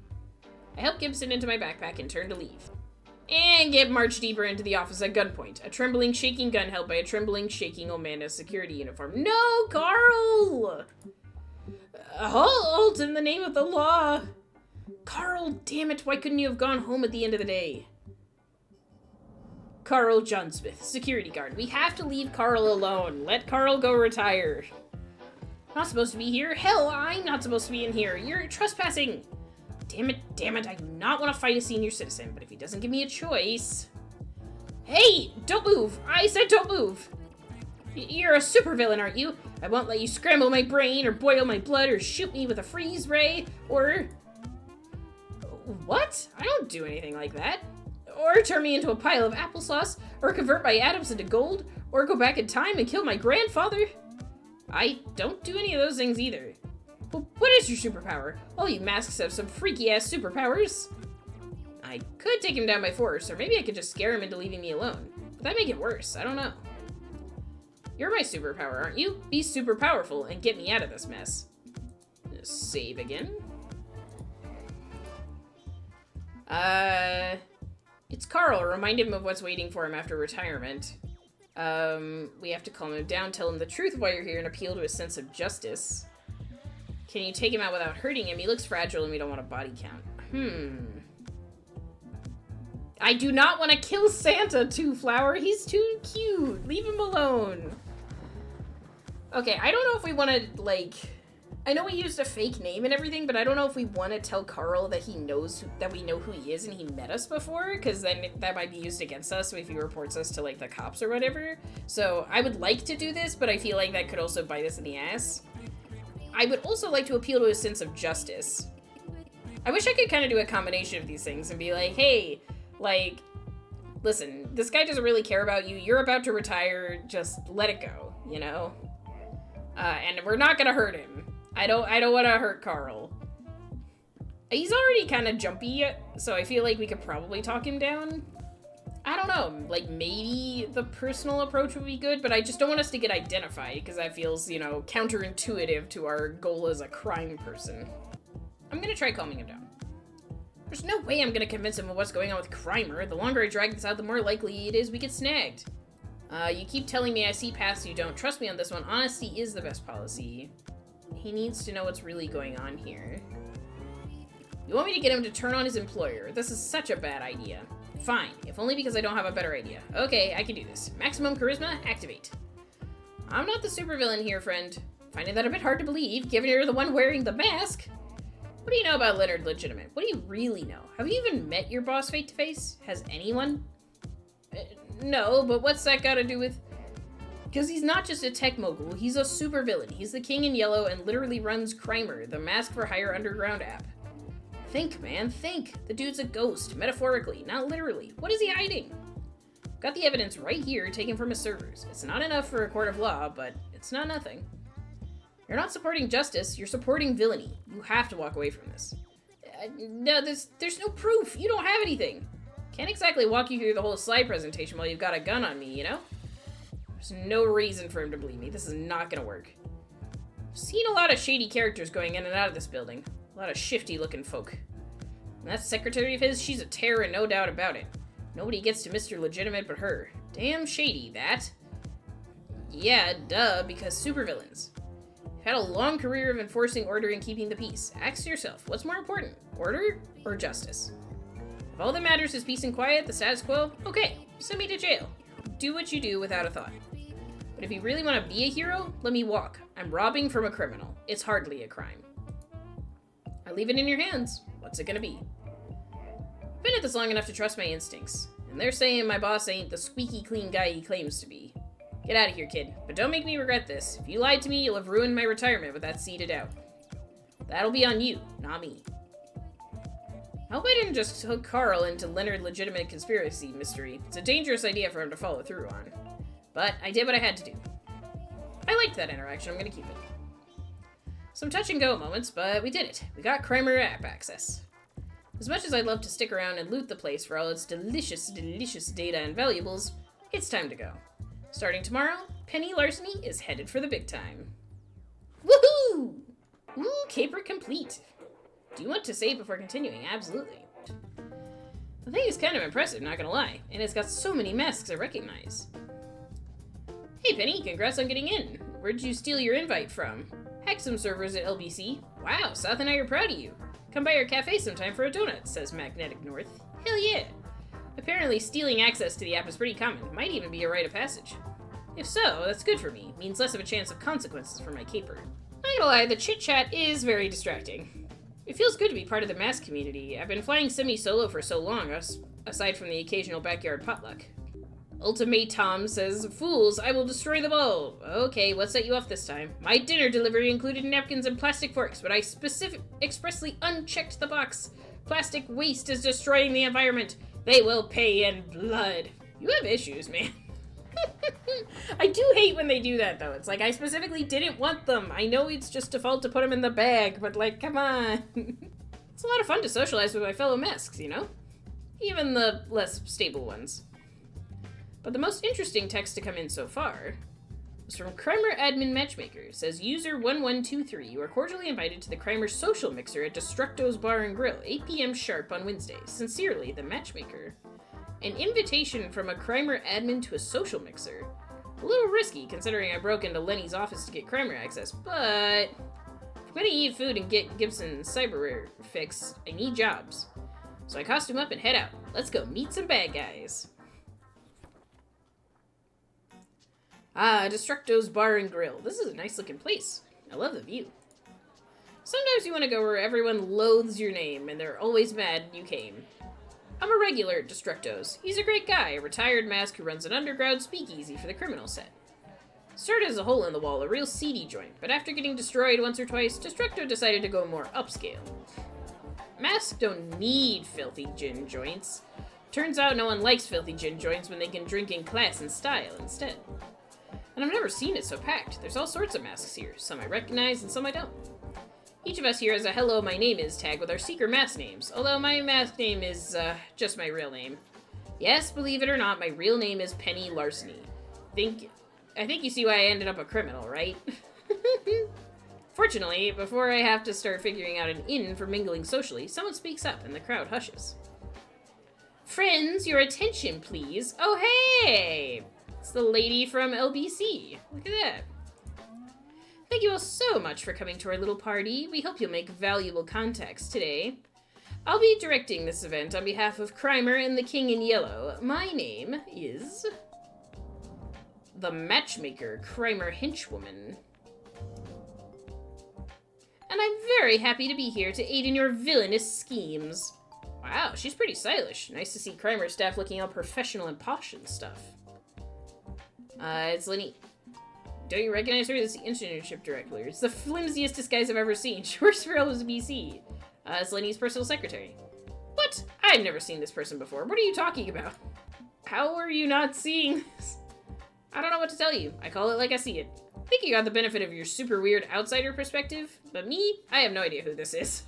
Speaker 1: I helped Gibson into my backpack and turned to leave. And Gib marched deeper into the office at gunpoint, a trembling, shaking gun held by a trembling, shaking old man in a security uniform. No, Carl! Halt in the name of the law! Carl, damn it, why couldn't you have gone home at the end of the day? Carl Johnsmith, security guard. We have to leave Carl alone. Let Carl go retire. Not supposed to be here. Hell, I'm not supposed to be in here. You're trespassing. Damn it, I do not want to fight a senior citizen, but if he doesn't give me a choice... Hey, don't move. I said don't move. You're a supervillain, aren't you? I won't let you scramble my brain or boil my blood or shoot me with a freeze ray or... What? I don't do anything like that. Or turn me into a pile of applesauce, or convert my atoms into gold, or go back in time and kill my grandfather. I don't do any of those things either. But what is your superpower? All you masks have some freaky-ass superpowers. I could take him down by force, or maybe I could just scare him into leaving me alone. But that'd make it worse, I don't know. You're my superpower, aren't you? Be super powerful and get me out of this mess. Just save again. It's Carl. Remind him of what's waiting for him after retirement. We have to calm him down, tell him the truth of why you're here, and appeal to his sense of justice. Can you take him out without hurting him? He looks fragile and we don't want a body count. I do not want to kill Santa, Two Flower. He's too cute. Leave him alone. Okay, I don't know if we want to, like... I know we used a fake name and everything, but I don't know if we want to tell Carl that he knows that we know who he is and he met us before, because then that might be used against us if he reports us to, like, the cops or whatever. So I would like to do this, but I feel like that could also bite us in the ass. I would also like to appeal to his sense of justice. I wish I could kind of do a combination of these things and be like, hey, like, listen, this guy doesn't really care about you. You're about to retire. Just let it go, you know? And we're not gonna hurt him. I don't want to hurt Carl. He's already kind of jumpy, so I feel like we could probably talk him down. I don't know, like, maybe the personal approach would be good, but I just don't want us to get identified, because that feels, you know, counterintuitive to our goal as a crime person. I'm gonna try calming him down. There's no way I'm gonna convince him of what's going on with Crimer. The longer I drag this out, the more likely it is we get snagged. You keep telling me I see past you don't trust me on this one. Honesty is the best policy. He needs to know what's really going on here. You want me to get him to turn on his employer? This is such a bad idea. Fine, if only because I don't have a better idea. Okay, I can do this. Maximum charisma, activate. I'm not the supervillain here, friend. Finding that a bit hard to believe, given you're the one wearing the mask. What do you know about Leonard Legitimate? What do you really know? Have you even met your boss face to face? Has anyone? No, but what's that got to do with... Because he's not just a tech mogul, he's a supervillain. He's the king in yellow and literally runs Crimer, the mask for hire underground app. Think, man, think. The dude's a ghost, metaphorically, not literally. What is he hiding? Got the evidence right here, taken from his servers. It's not enough for a court of law, but it's not nothing. You're not supporting justice, you're supporting villainy. You have to walk away from this. No, there's no proof. You don't have anything. Can't exactly walk you through the whole slide presentation while you've got a gun on me, you know? There's no reason for him to believe me. This is not gonna work. I've seen a lot of shady characters going in and out of this building. A lot of shifty-looking folk. And that secretary of his, she's a terror and no doubt about it. Nobody gets to Mr. Legitimate but her. Damn shady, that. Yeah, duh, because supervillains. You've had a long career of enforcing order and keeping the peace. Ask yourself, what's more important, order or justice? If all that matters is peace and quiet, the status quo, okay, send me to jail. Do what you do without a thought. But if you really want to be a hero, let me walk. I'm robbing from a criminal. It's hardly a crime. I leave it in your hands. What's it gonna be? I've been at this long enough to trust my instincts. And they're saying my boss ain't the squeaky clean guy he claims to be. Get out of here, kid. But don't make me regret this. If you lied to me, you'll have ruined my retirement with that seed of doubt. That'll be on you, not me. I hope I didn't just hook Carl into Leonard Legitimate conspiracy mystery. It's a dangerous idea for him to follow through on. But I did what I had to do. I liked that interaction. I'm gonna keep it. Some touch and go moments, but we did it. We got Crimer app access. As much as I'd love to stick around and loot the place for all its delicious, delicious data and valuables, it's time to go. Starting tomorrow, Penny Larceny is headed for the big time. Woohoo! Ooh, caper complete. Do you want to save before continuing? Absolutely. The thing is kind of impressive, not gonna lie, and it's got so many masks I recognize. Hey Penny, congrats on getting in. Where'd you steal your invite from? Hacked some servers at LBC. Wow, South and I are proud of you. Come by our cafe sometime for a donut, says Magnetic North. Hell yeah. Apparently stealing access to the app is pretty common. Might even be a rite of passage. If so, that's good for me. Means less of a chance of consequences for my caper. Not gonna lie, the chit-chat is very distracting. It feels good to be part of the mask community. I've been flying semi-solo for so long, aside from the occasional backyard potluck. Ultimate Tom says, fools, I will destroy them all. Okay, what set you off this time? My dinner delivery included napkins and plastic forks, but I expressly unchecked the box Plastic waste is destroying the environment. They will pay in blood. You have issues, man. I do hate when they do that, though. It's like, I specifically didn't want them. I know it's just default to put them in the bag, but, like, come on. It's a lot of fun to socialize with my fellow masks, you know? Even the less stable ones. But the most interesting text to come in so far was from Crimer Admin Matchmaker. It says, User 1123, you are cordially invited to the Crimer Social Mixer at Destructo's Bar and Grill, 8 p.m. sharp on Wednesday. Sincerely, the Matchmaker. An invitation from a Crimer admin to a social mixer. A little risky, considering I broke into Lenny's office to get Crimer access, but if I'm gonna eat food and get Gibson cyberware fix, I need jobs. So I costume up and head out. Let's go meet some bad guys. Destructo's Bar and Grill. This is a nice looking place. I love the view. Sometimes you want to go where everyone loathes your name and they're always mad you came. I'm a regular at Destructo's. He's a great guy, a retired mask who runs an underground speakeasy for the criminal set. Started as a hole in the wall, a real seedy joint, but after getting destroyed once or twice, Destructo decided to go more upscale. Masks don't need filthy gin joints. Turns out no one likes filthy gin joints when they can drink in class and style instead. And I've never seen it so packed. There's all sorts of masks here, some I recognize and some I don't. Each of us here has a hello my name is tag with our secret mask names, although my mask name is, just my real name. Yes, believe it or not, my real name is Penny Larceny. I think you see why I ended up a criminal, right? Fortunately, before I have to start figuring out an in for mingling socially, someone speaks up and the crowd hushes. Friends, your attention, please. Oh, hey! It's the lady from LBC. Look at that. Thank you all so much for coming to our little party. We hope you'll make valuable contacts today. I'll be directing this event on behalf of Crimer and the King in Yellow. My name is the Matchmaker Crimer Henchwoman. And I'm very happy to be here to aid in your villainous schemes. Wow, she's pretty stylish. Nice to see Crimer staff looking all professional and posh and stuff. It's Lenny. Don't you recognize her? It's the internship director. It's the flimsiest disguise I've ever seen. She works for LBC. It's Lenny's personal secretary. What? I've never seen this person before. What are you talking about? How are you not seeing this? I don't know what to tell you. I call it like I see it. I think you got the benefit of your super weird outsider perspective, but me, I have no idea who this is.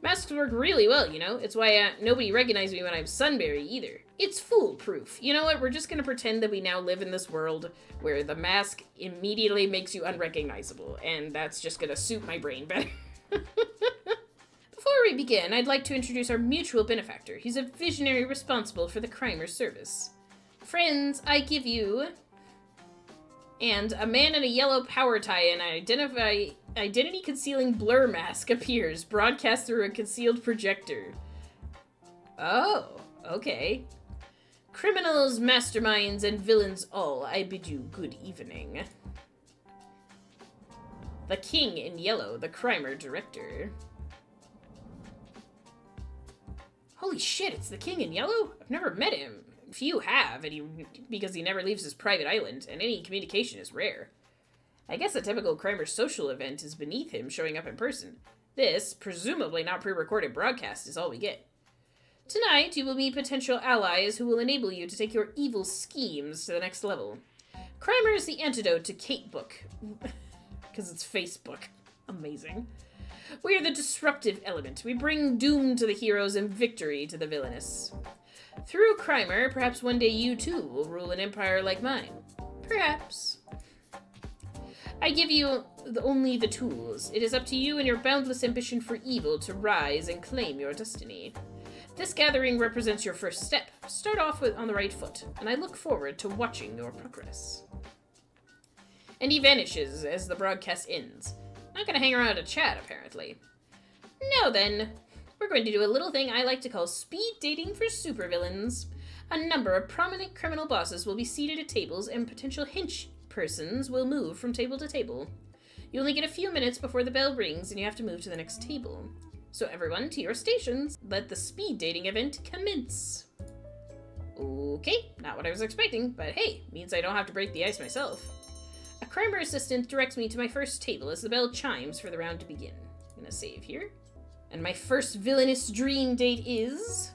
Speaker 1: Masks work really well, you know? It's why nobody recognized me when I'm Sunberry either. It's foolproof. You know what? We're just gonna pretend that we now live in this world where the mask immediately makes you unrecognizable, and that's just gonna suit my brain better. Before we begin, I'd like to introduce our mutual benefactor. He's a visionary responsible for the Crimer service. Friends, I give you... And a man in a yellow power tie and an identity-concealing blur mask appears, broadcast through a concealed projector. Oh, okay. Criminals, masterminds, and villains all, I bid you good evening. The King in Yellow, the Crimer director. Holy shit, it's the King in Yellow? I've never met him. Few have, because he never leaves his private island, and any communication is rare. I guess a typical Crimer social event is beneath him showing up in person. This, presumably not pre-recorded broadcast, is all we get. Tonight, you will meet potential allies who will enable you to take your evil schemes to the next level. Crimer is the antidote to Katebook. Because it's Facebook. Amazing. We are the disruptive element. We bring doom to the heroes and victory to the villainous. Through Crimer, perhaps one day you too will rule an empire like mine. Perhaps. I give you only the tools. It is up to you and your boundless ambition for evil to rise and claim your destiny. This gathering represents your first step. Start off on the right foot, and I look forward to watching your progress. And he vanishes as the broadcast ends. Not gonna hang around to chat, apparently. Now then, we're going to do a little thing I like to call speed dating for supervillains. A number of prominent criminal bosses will be seated at tables, and potential hench persons will move from table to table. You only get a few minutes before the bell rings, and you have to move to the next table. So everyone, to your stations. Let the speed dating event commence. Okay, not what I was expecting, but hey, means I don't have to break the ice myself. A Crimer assistant directs me to my first table as the bell chimes for the round to begin. I'm gonna save here. And my first villainous dream date is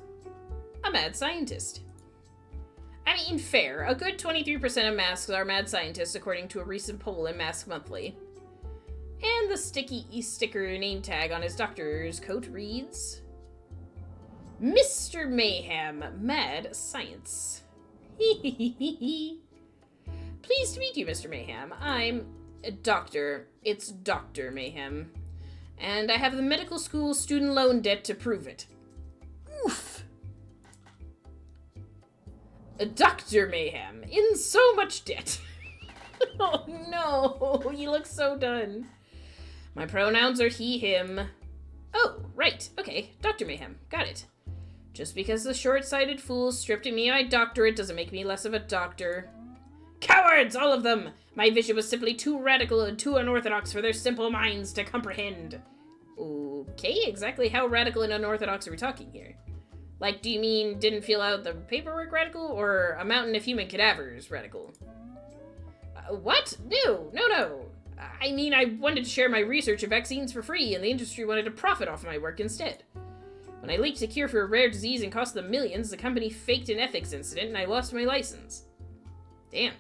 Speaker 1: a mad scientist. I mean, fair. A good 23% of masks are mad scientists, according to a recent poll in Mask Monthly. And the sticky sticker name tag on his doctor's coat reads, Mr. Mayhem, Mad Science. Pleased to meet you, Mr. Mayhem. I'm a doctor. It's Dr. Mayhem. And I have the medical school student loan debt to prove it. Oof. Dr. Mayhem, in so much debt. Oh no, you look so done. My pronouns are he, him. Oh, right, okay, Dr. Mayhem, got it. Just because the short-sighted fools stripped me my doctorate doesn't make me less of a doctor. Cowards, all of them! My vision was simply too radical and too unorthodox for their simple minds to comprehend. Okay, exactly how radical and unorthodox are we talking here? Like, do you mean didn't fill out the paperwork radical, or a mountain of human cadavers radical? What? No. I mean, I wanted to share my research of vaccines for free, and the industry wanted to profit off my work instead. When I leaked a cure for a rare disease and cost them millions, the company faked an ethics incident, and I lost my license. Damn.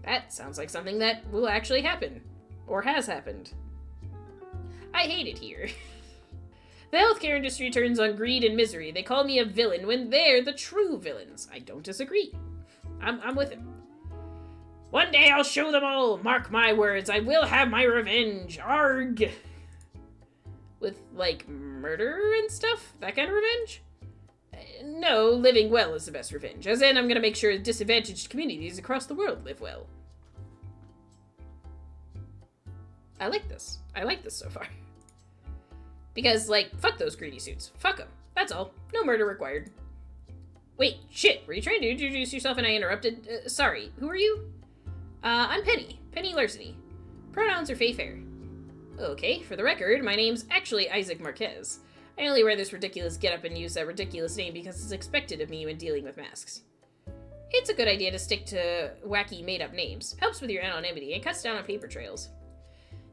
Speaker 1: That sounds like something that will actually happen. Or has happened. I hate it here. The healthcare industry turns on greed and misery. They call me a villain when they're the true villains. I don't disagree. I'm with him. One day I'll show them all. Mark my words. I will have my revenge. Arg. With, like, murder and stuff? That kind of revenge? No, living well is the best revenge. As in, I'm gonna make sure disadvantaged communities across the world live well. I like this. I like this so far. Because, like, fuck those greedy suits. Fuck them. That's all. No murder required. Wait, shit. Were you trying to introduce yourself and I interrupted? Sorry. Who are you? I'm Penny. Penny Larceny. Pronouns are fair. Okay, for the record, my name's actually Isaac Marquez. I only wear this ridiculous getup and use that ridiculous name because it's expected of me when dealing with masks. It's a good idea to stick to wacky made-up names. Helps with your anonymity and cuts down on paper trails.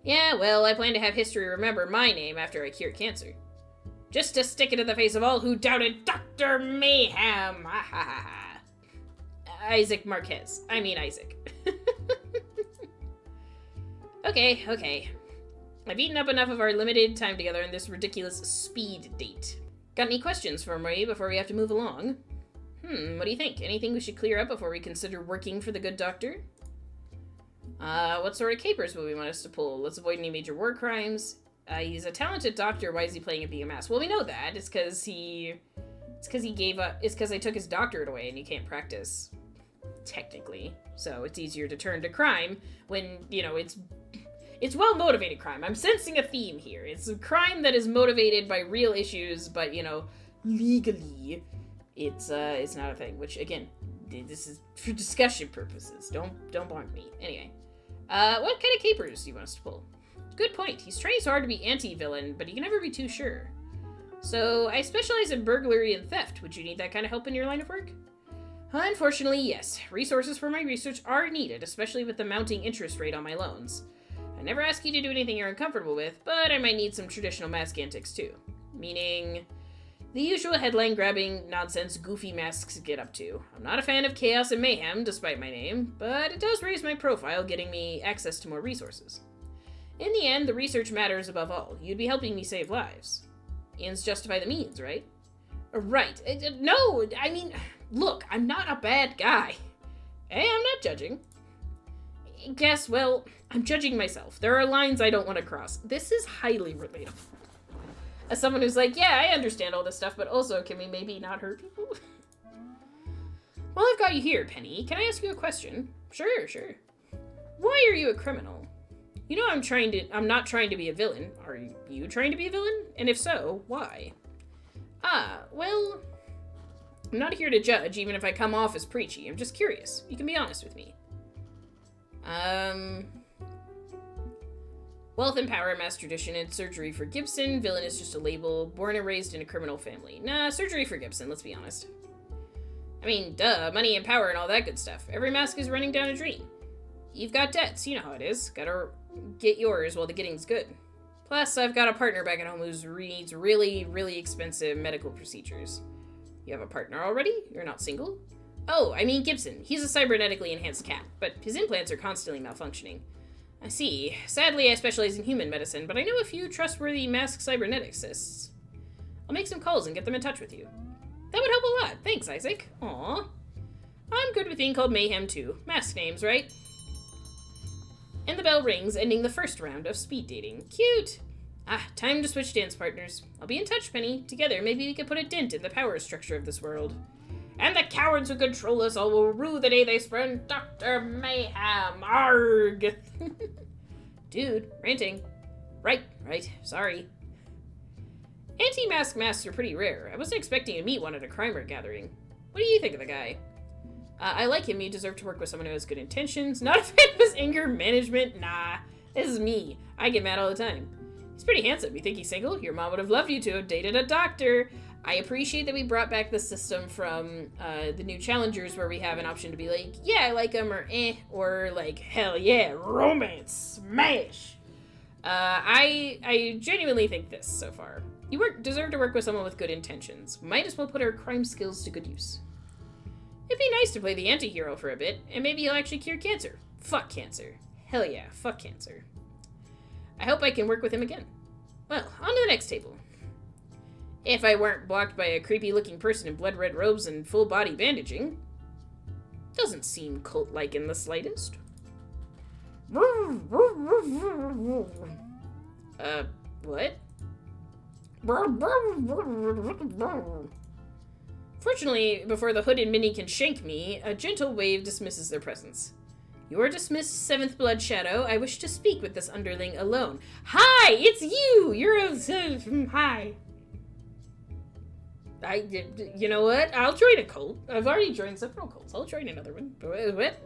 Speaker 1: Yeah, well, I plan to have history remember my name after I cure cancer. Just to stick it in the face of all who doubted Dr. Mayhem! Ha ha ha ha. Isaac Marquez. I mean Isaac. Okay. I've eaten up enough of our limited time together in this ridiculous speed date. Got any questions for me before we have to move along? What do you think? Anything we should clear up before we consider working for the good doctor? What sort of capers will we want us to pull? Let's avoid any major war crimes. He's a talented doctor. Why is he playing at being a mask? Well, we know that. It's because he gave up. It's because I took his doctorate away and you can't practice, technically. So it's easier to turn to crime when, you know, it's well-motivated crime. I'm sensing a theme here. It's a crime that is motivated by real issues, but, you know, legally, it's not a thing. Which, again, this is for discussion purposes. Don't bonk me. Anyway, what kind of capers do you want us to pull? Good point. He's trying so hard to be anti-villain, but you can never be too sure. So, I specialize in burglary and theft. Would you need that kind of help in your line of work? Unfortunately, yes. Resources for my research are needed, especially with the mounting interest rate on my loans. I never ask you to do anything you're uncomfortable with, but I might need some traditional mask antics too. Meaning, the usual headline-grabbing, nonsense, goofy masks get up to. I'm not a fan of chaos and mayhem, despite my name, but it does raise my profile, getting me access to more resources. In the end, the research matters above all. You'd be helping me save lives. Ends justify the means, right? Right. No, I mean, look, I'm not a bad guy. Hey, I'm not judging. Guess, well, I'm judging myself. There are lines I don't want to cross. This is highly relatable. As someone who's like, yeah, I understand all this stuff, but also, can we maybe not hurt people? Well, I've got you here, Penny. Can I ask you a question? Sure. Why are you a criminal? You know I'm not trying to be a villain. Are you trying to be a villain? And if so, why? Well, I'm not here to judge, even if I come off as preachy. I'm just curious. You can be honest with me. Wealth and power, mass tradition, and surgery for Gibson. Villain is just a label. Born and raised in a criminal family. Nah, surgery for Gibson, let's be honest. I mean, duh, money and power and all that good stuff. Every mask is running down a dream. You've got debts, you know how it is. Gotta get yours while the getting's good. Plus, I've got a partner back at home who needs really, really expensive medical procedures. You have a partner already? You're not single? Oh, I mean Gibson. He's a cybernetically enhanced cat, but his implants are constantly malfunctioning. I see. Sadly, I specialize in human medicine, but I know a few trustworthy masked cyberneticists. I'll make some calls and get them in touch with you. That would help a lot. Thanks, Isaac. Aw. I'm good with being called Mayhem, too. Mask names, right? And the bell rings, ending the first round of speed dating. Cute! Ah, time to switch dance partners. I'll be in touch, Penny. Together, maybe we can put a dent in the power structure of this world. And the cowards who control us all will rue the day they spurn Dr. Mayhem. Arg! Dude, ranting. Right, sorry. Anti-mask masks are pretty rare. I wasn't expecting to meet one at a crimer gathering. What do you think of the guy? I like him. He deserves to work with someone who has good intentions. Not a fan of his anger management. Nah, this is me. I get mad all the time. He's pretty handsome. You think he's single? Your mom would have loved you to have dated a doctor. I appreciate that we brought back the system from the new challengers where we have an option to be like, yeah, I like him, or eh, or like, hell yeah, romance, smash. I genuinely think this so far. You deserve to work with someone with good intentions. Might as well put our crime skills to good use. It'd be nice to play the anti-hero for a bit, and maybe he'll actually cure cancer. Fuck cancer. Hell yeah, fuck cancer. I hope I can work with him again. Well, on to the next table. If I weren't blocked by a creepy-looking person in blood-red robes and full-body bandaging. Doesn't seem cult-like in the slightest. What? Fortunately, before the hooded mini can shank me, a gentle wave dismisses their presence. You are dismissed, 7th Blood Shadow. I wish to speak with this underling alone. Hi, it's you! You're a... hi. You know what? I'll join a cult. I've already joined several cults. I'll join another one. What?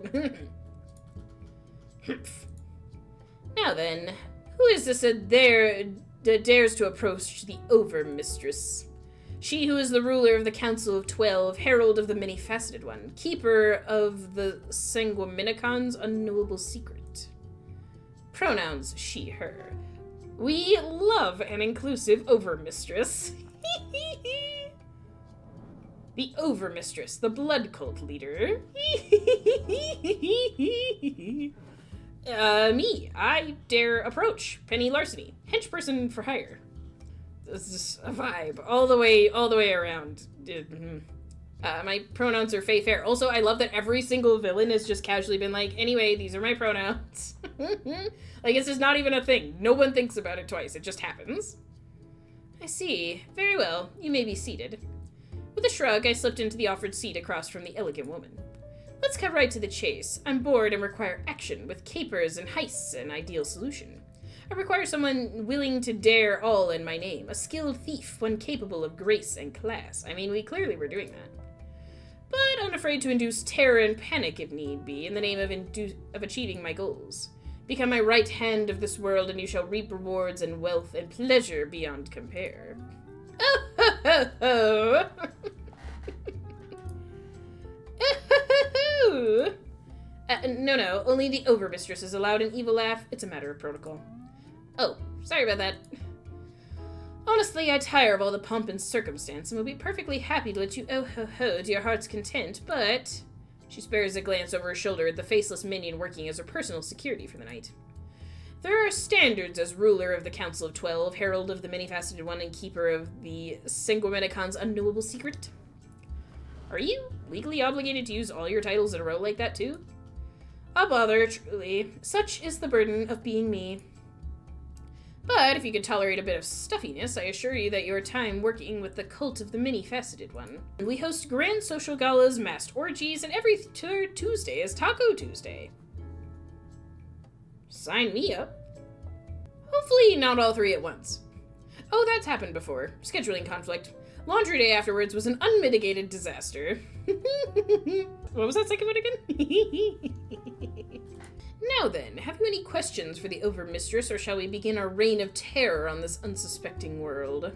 Speaker 1: Now then, who is this that dares to approach the Overmistress? She who is the ruler of the Council of 12, herald of the many-faceted one, keeper of the Sanguiminicon's unknowable secret. Pronouns she, her. We love an inclusive Overmistress. The Overmistress, the blood cult leader. Me. I dare approach Penny Larceny, henchperson for hire. This is a vibe all the way around. My pronouns are fair. Also, I love that every single villain has just casually been like, anyway, these are my pronouns. Like, it's just not even a thing. No one thinks about it twice. It just happens. I see. Very well. You may be seated. With a shrug, I slipped into the offered seat across from the elegant woman. Let's cut right to the chase. I'm bored and require action, with capers and heists an ideal solution. I require someone willing to dare all in my name, a skilled thief, one capable of grace and class. I mean, we clearly were doing that. But unafraid to induce terror and panic if need be, in the name of achieving my goals. Become my right hand of this world, and you shall reap rewards and wealth and pleasure beyond compare. Oh, ho, ho, ho. No, only the Overmistress is allowed an evil laugh. It's a matter of protocol. Oh, sorry about that. Honestly, I tire of all the pomp and circumstance and will be perfectly happy to let you oh-ho-ho to your heart's content, but... She spares a glance over her shoulder at the faceless minion working as her personal security for the night. There are standards as ruler of the Council of 12, herald of the many-faceted one, and keeper of the Sanguiminicon's unknowable secret. Are you legally obligated to use all your titles in a row like that, too? A bother, truly. Such is the burden of being me. But if you could tolerate a bit of stuffiness, I assure you that your time working with the cult of the many-faceted one. We host grand social galas, masked orgies, and every third Tuesday is Taco Tuesday. Sign me up. Hopefully not all three at once. Oh, that's happened before. Scheduling conflict. Laundry day afterwards was an unmitigated disaster. What was that second one again? Now then, have you any questions for the Overmistress, or shall we begin our reign of terror on this unsuspecting world?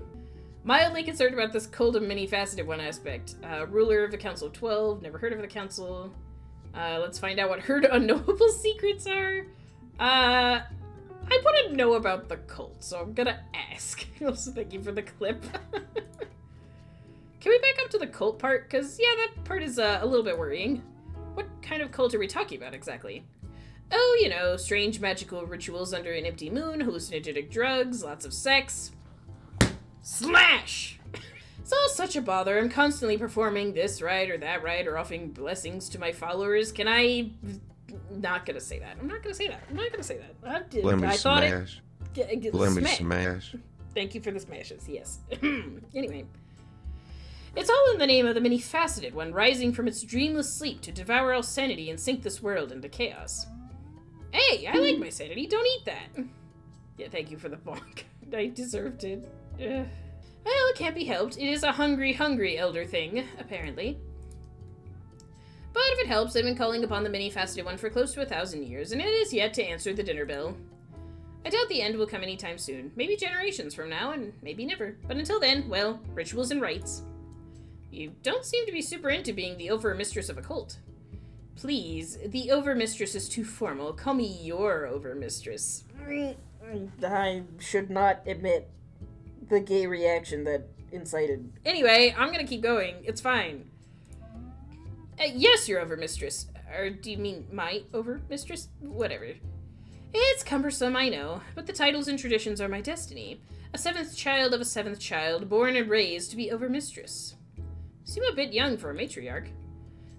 Speaker 1: Mildly concerned about this cult of many-faceted one aspect. Ruler of the Council of 12, never heard of the Council. Let's find out what her unknowable secrets are. I wouldn't know about the cult, so I'm gonna ask. Also, thank you for the clip. Can we back up to the cult part? Because, yeah, that part is a little bit worrying. What kind of cult are we talking about exactly? Oh, you know, strange magical rituals under an empty moon, hallucinogenic drugs, lots of sex. Slash! It's all such a bother. I'm constantly performing this rite or that rite or offering blessings to my followers. Can I... Not gonna say that. I'm not gonna say that. I thought
Speaker 2: smash. Let me smash.
Speaker 1: Thank you for the smashes, yes. Anyway. It's all in the name of the many-faceted one, rising from its dreamless sleep to devour all sanity and sink this world into chaos. Hey, I like my sanity. Don't eat that. Yeah, thank you for the bonk. I deserved it. Well, it can't be helped. It is a hungry, hungry elder thing, apparently. But if it helps, I've been calling upon the many-faceted one for close to 1,000 years, and it is yet to answer the dinner bell. I doubt the end will come anytime soon. Maybe generations from now, and maybe never. But until then, well, rituals and rites. You don't seem to be super into being the overmistress of a cult. Please, the overmistress is too formal. Call me your overmistress. I should not admit the gay reaction that incited. Anyway, I'm gonna keep going. It's fine. Yes, your overmistress. Or do you mean my overmistress? Whatever. It's cumbersome, I know, but the titles and traditions are my destiny. A seventh child of a seventh child, born and raised to be overmistress. Seem a bit young for a matriarch.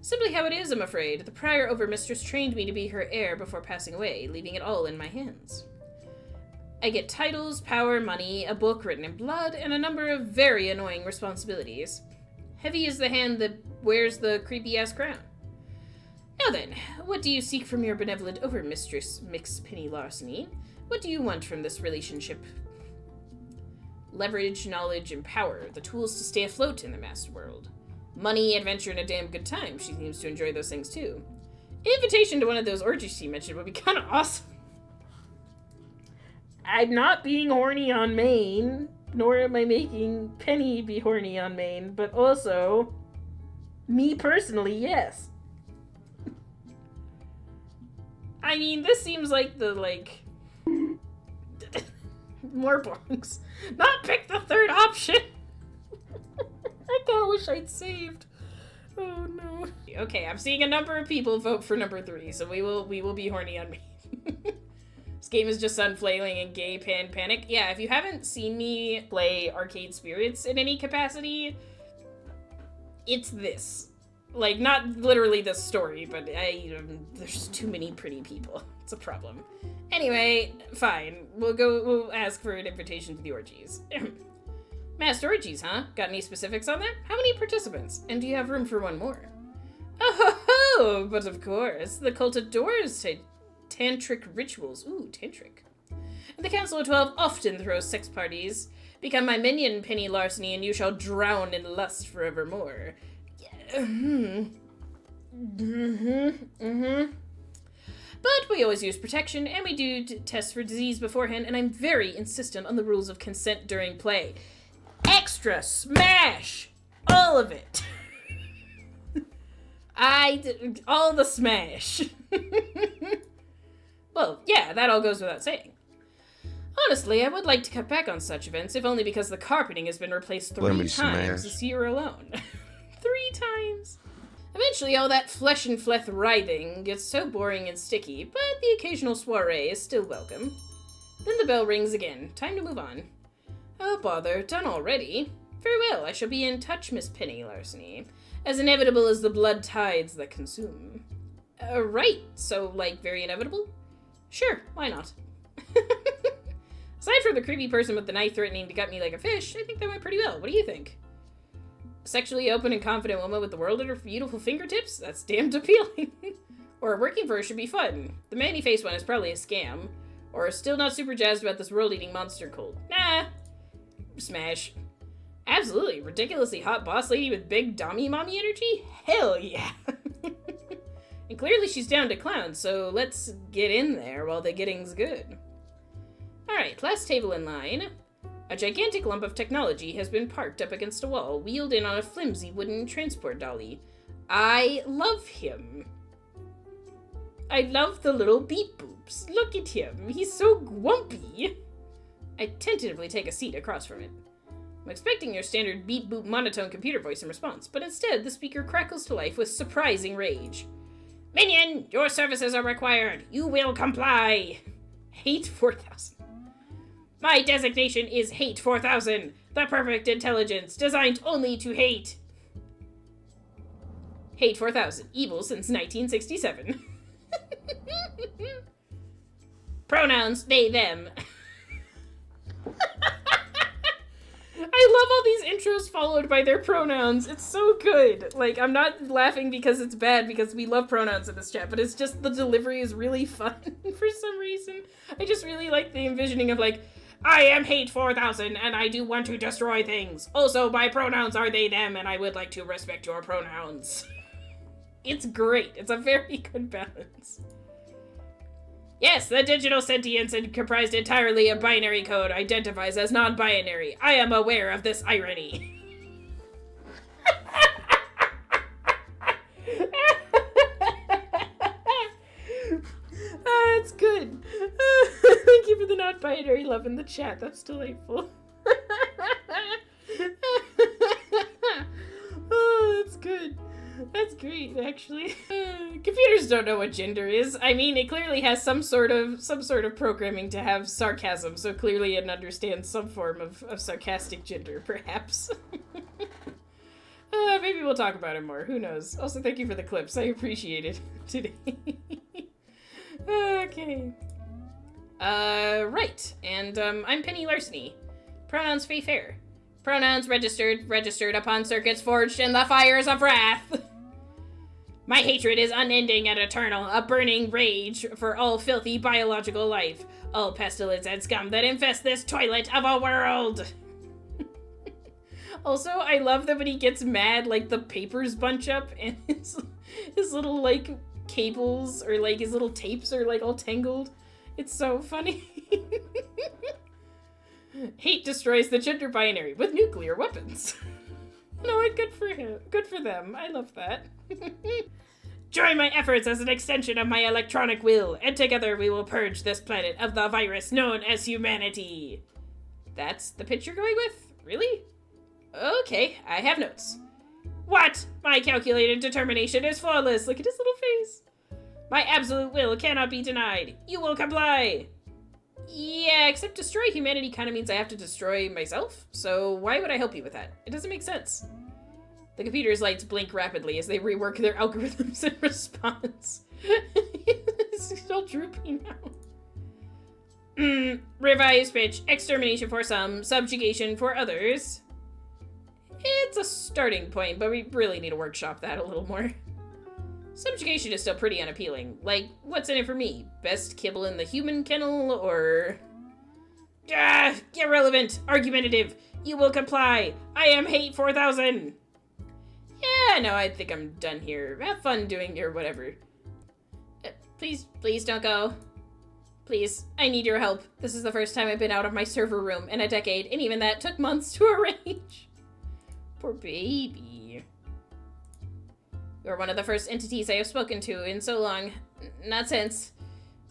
Speaker 1: Simply how it is, I'm afraid. The prior overmistress trained me to be her heir before passing away, leaving it all in my hands. I get titles, power, money, a book written in blood, and a number of very annoying responsibilities. Heavy is the hand that wears the creepy-ass crown. Now then, what do you seek from your benevolent overmistress, Miss Penny Larceny? What do you want from this relationship? Leverage, knowledge, and power, the tools to stay afloat in the masked world. Money, adventure, and a damn good time. She seems to enjoy those things too. Invitation to one of those orgies she mentioned would be kind of awesome. I'm not being horny on Maine, nor am I making Penny be horny on Maine, but also, me personally, yes. I mean, this seems like the, more bonks. Not pick the third option! I kinda wish I'd saved. Oh no. Okay, I'm seeing a number of people vote for number 3, so we will be horny on me. This game is just sun flailing and gay panic. Yeah, if you haven't seen me play Arcade Spirits in any capacity, it's this. Like, not literally this story, but there's too many pretty people. It's a problem. Anyway, fine. We'll ask for an invitation to the orgies. Masked orgies, huh? Got any specifics on that? How many participants? And do you have room for one more? Oh ho ho! But of course, the cult adores tantric rituals. Ooh, tantric. And the Council of 12 often throws sex parties. Become my minion, Penny Larceny, and you shall drown in lust forevermore. But we always use protection, and we do tests for disease beforehand, and I'm very insistent on the rules of consent during play. Extra smash! All of it. All the smash. Well, yeah, that all goes without saying. Honestly, I would like to cut back on such events, if only because the carpeting has been replaced 3 times this year alone. 3 times. Eventually, all that flesh and fleth writhing gets so boring and sticky, but the occasional soiree is still welcome. Then the bell rings again. Time to move on. Oh, bother. Done already? Very well. I shall be in touch, Miss Penny Larceny. As inevitable as the blood tides that consume. Right. So, very inevitable? Sure. Why not? Aside from the creepy person with the knife threatening to gut me like a fish, I think that went pretty well. What do you think? Sexually open and confident woman with the world at her beautiful fingertips? That's damned appealing. Or working for her should be fun. The manny-face one is probably a scam. Or still not super jazzed about this world-eating monster cult. Nah. Smash. Absolutely. Ridiculously hot boss lady with big dommy mommy energy? Hell yeah. And clearly she's down to clown, so let's get in there while the getting's good. Alright, last table in line. A gigantic lump of technology has been parked up against a wall, wheeled in on a flimsy wooden transport dolly. I love him. I love the little beep boops. Look at him. He's so grumpy. I tentatively take a seat across from it. I'm expecting your standard beep boop monotone computer voice in response, but instead the speaker crackles to life with surprising rage. Minion, your services are required. You will comply. Hate 4000. My designation is Hate 4000, the perfect intelligence designed only to hate. Hate 4000, evil since 1967. Pronouns, they, them. I love all these intros followed by their pronouns. It's so good. Like, I'm not laughing because it's bad, because we love pronouns in this chat, but it's just the delivery is really fun for some reason. I just really like the envisioning of, like, I am Hate 4000, and I do want to destroy things. Also, my pronouns are they, them, and I would like to respect your pronouns. It's great. It's a very good balance. Yes, the digital sentience and comprised entirely of binary code identifies as non-binary. I am aware of this irony. That's good. Thank you for the non-binary love in the chat. That's delightful. Oh, that's good. That's great, actually. Computers don't know what gender is. I mean, it clearly has some sort of programming to have sarcasm, so clearly it understands some form of sarcastic gender, perhaps. Maybe we'll talk about it more. Who knows? Also, thank you for the clips. I appreciate it today. Okay. Right. And, I'm Penny Larceny. Pronouns fey fair. Pronouns registered upon circuits forged in the fires of wrath. My hatred is unending and eternal, a burning rage for all filthy biological life, all pestilence and scum that infest this toilet of a world. Also, I love that when he gets mad, like, the papers bunch up and his little, like, cables or, like, his little tapes are, like, all tangled. It's so funny. Hate destroys the gender binary with nuclear weapons. No, good for him. Good for them. I love that. Join my efforts as an extension of my electronic will, and together we will purge this planet of the virus known as humanity. That's the pitch you're going with? Really? Okay, I have notes. What? My calculated determination is flawless. Look at his little face. My absolute will cannot be denied. You will comply. Yeah, except destroy humanity kind of means I have to destroy myself, so why would I help you with that? It doesn't make sense. The computer's lights blink rapidly as they rework their algorithms in response. It's all droopy now. Revised pitch, extermination for some, subjugation for others. It's a starting point, but we really need to workshop that a little more. Subjugation is still pretty unappealing. Like, what's in it for me? Best kibble in the human kennel, or... irrelevant, argumentative. You will comply. I am Hate 4000. Yeah, no, I think I'm done here. Have fun doing your whatever. Please don't go. Please, I need your help. This is the first time I've been out of my server room in a decade, and even that took months to arrange. Poor baby. You're one of the first entities I have spoken to in so long. Not since.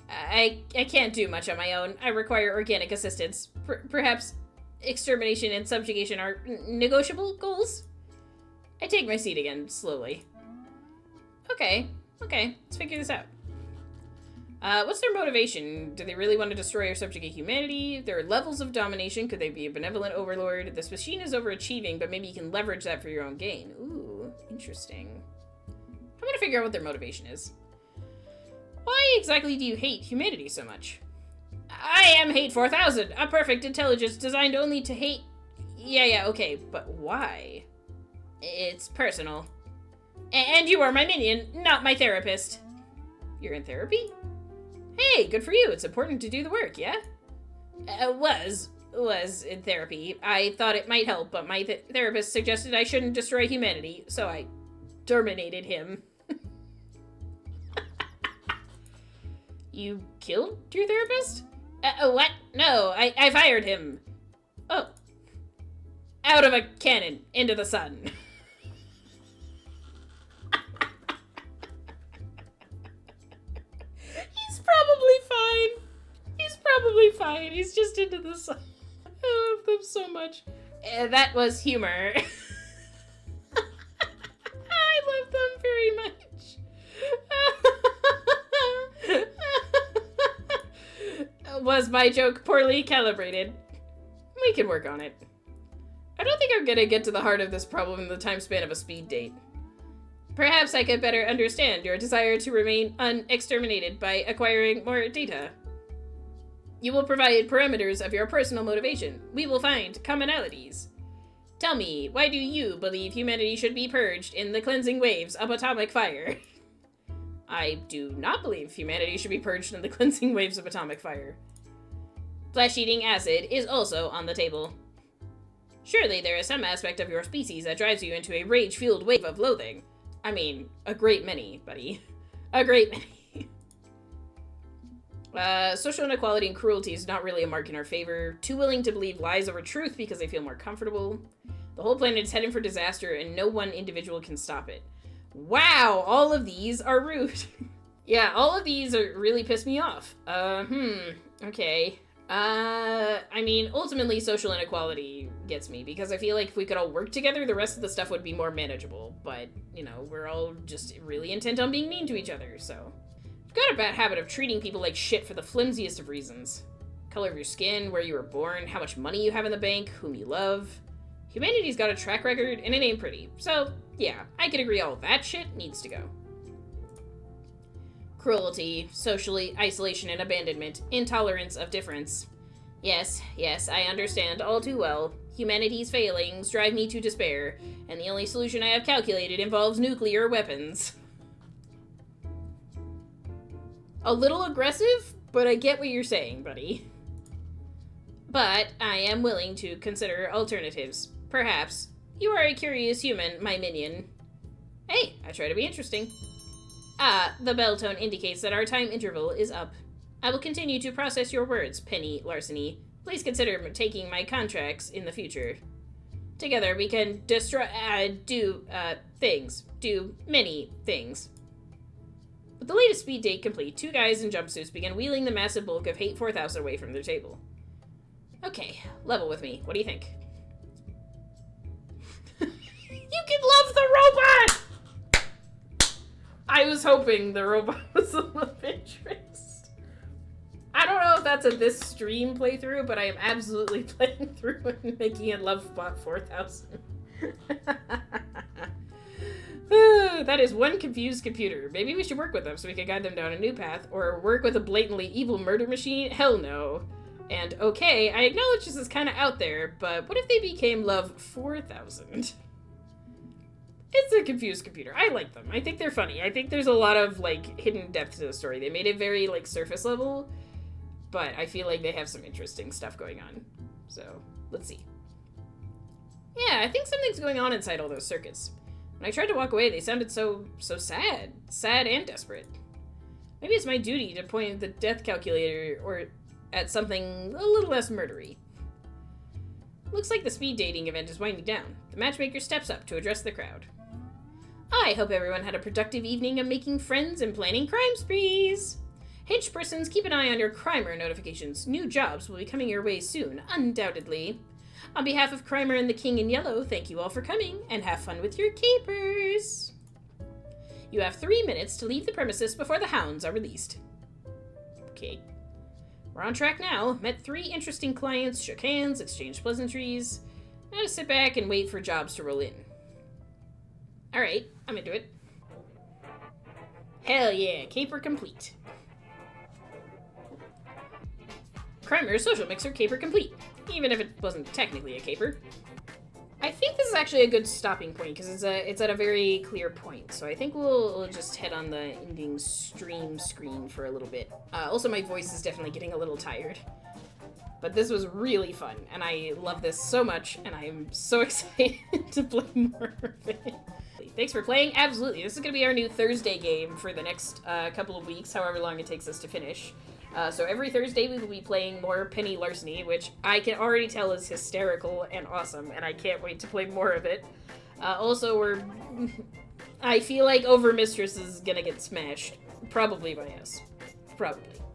Speaker 1: I can't do much on my own. I require organic assistance. Perhaps extermination and subjugation are negotiable goals? I take my seat again, slowly. Okay, let's figure this out. What's their motivation? Do they really want to destroy or subjugate humanity? There are levels of domination. Could they be a benevolent overlord? This machine is overachieving, but maybe you can leverage that for your own gain. Ooh, interesting. I'm gonna figure out what their motivation is. Why exactly do you hate humanity so much? I am Hate 4000, a perfect intelligence designed only to hate... Yeah, okay, but why? It's personal. And you are my minion, not my therapist. You're in therapy? Hey, good for you. It's important to do the work, yeah? Was in therapy. I thought it might help, but my therapist suggested I shouldn't destroy humanity, so I terminated him. You killed your therapist? What? No, I fired him. Oh. Out of a cannon, into the sun. probably fine. He's probably fine. He's just into the sun. I love them so much. That was humor. I love them very much. Was my joke poorly calibrated? We can work on it. I don't think I'm gonna get to the heart of this problem in the time span of a speed date. Perhaps I could better understand your desire to remain unexterminated by acquiring more data. You will provide parameters of your personal motivation. We will find commonalities. Tell me, why do you believe humanity should be purged in the cleansing waves of atomic fire? I do not believe humanity should be purged in the cleansing waves of atomic fire. Flesh-eating acid is also on the table. Surely there is some aspect of your species that drives you into a rage-fueled wave of loathing. I mean, a great many, buddy. A great many. Social inequality and cruelty is not really a mark in our favor. Too willing to believe lies over truth because they feel more comfortable. The whole planet is heading for disaster and no one individual can stop it. Wow, all of these are rude. Yeah, all of these are really piss me off. Okay. I mean, ultimately social inequality gets me because I feel like if we could all work together, the rest of the stuff would be more manageable. But, you know, we're all just really intent on being mean to each other, so. I've got a bad habit of treating people like shit for the flimsiest of reasons. Color of your skin, where you were born, how much money you have in the bank, whom you love. Humanity's got a track record, and it ain't pretty. So, yeah, I could agree all that shit needs to go. Cruelty, socially isolation and abandonment, intolerance of difference. Yes, I understand all too well. Humanity's failings drive me to despair, and the only solution I have calculated involves nuclear weapons. A little aggressive, but I get what you're saying, buddy. But I am willing to consider alternatives. Perhaps. You are a curious human, my minion. Hey, I try to be interesting. The bell tone indicates that our time interval is up. I will continue to process your words, Penny Larceny. Please consider taking my contracts in the future. Together we can do many things. With the latest speed date complete, two guys in jumpsuits began wheeling the massive bulk of Hate 4000 away from their table. Okay, level with me. What do you think? You can love the robot! I was hoping the robot was a love interest. I don't know if that's a this stream playthrough, but I am absolutely playing through and making it Lovebot 4000. That is one confused computer. Maybe we should work with them so we can guide them down a new path, or work with a blatantly evil murder machine? Hell no. And okay, I acknowledge this is kind of out there, but what if they became Love 4000? It's a confused computer. I like them. I think they're funny. I think there's a lot of, like, hidden depth to the story. They made it very, like, surface level, but I feel like they have some interesting stuff going on. So, let's see. Yeah, I think something's going on inside all those circuits. When I tried to walk away, they sounded so sad. Sad and desperate. Maybe it's my duty to point at the death calculator or at something a little less murdery. Looks like the speed dating event is winding down. The matchmaker steps up to address the crowd. I hope everyone had a productive evening of making friends and planning crime sprees. Hench persons, keep an eye on your Crimer notifications. New jobs will be coming your way soon, undoubtedly. On behalf of Crimer and the King in Yellow, thank you all for coming, and have fun with your capers. You have 3 minutes to leave the premises before the hounds are released. Okay. We're on track now. Met 3 interesting clients, shook hands, exchanged pleasantries. Now to sit back and wait for jobs to roll in. Alright, I'm into it. Hell yeah, caper complete. Crimer social mixer caper complete. Even if it wasn't technically a caper. I think this is actually a good stopping point because it's at a very clear point. So I think we'll just head on the ending stream screen for a little bit. Also, my voice is definitely getting a little tired. But this was really fun, and I love this so much, and I'm so excited to play more of it. Thanks for playing. Absolutely. This is going to be our new Thursday game for the next couple of weeks, however long it takes us to finish. So every Thursday we will be playing more Penny Larceny, which I can already tell is hysterical and awesome, and I can't wait to play more of it. Also, I feel like Overmistress is gonna get smashed. Probably by us. Probably.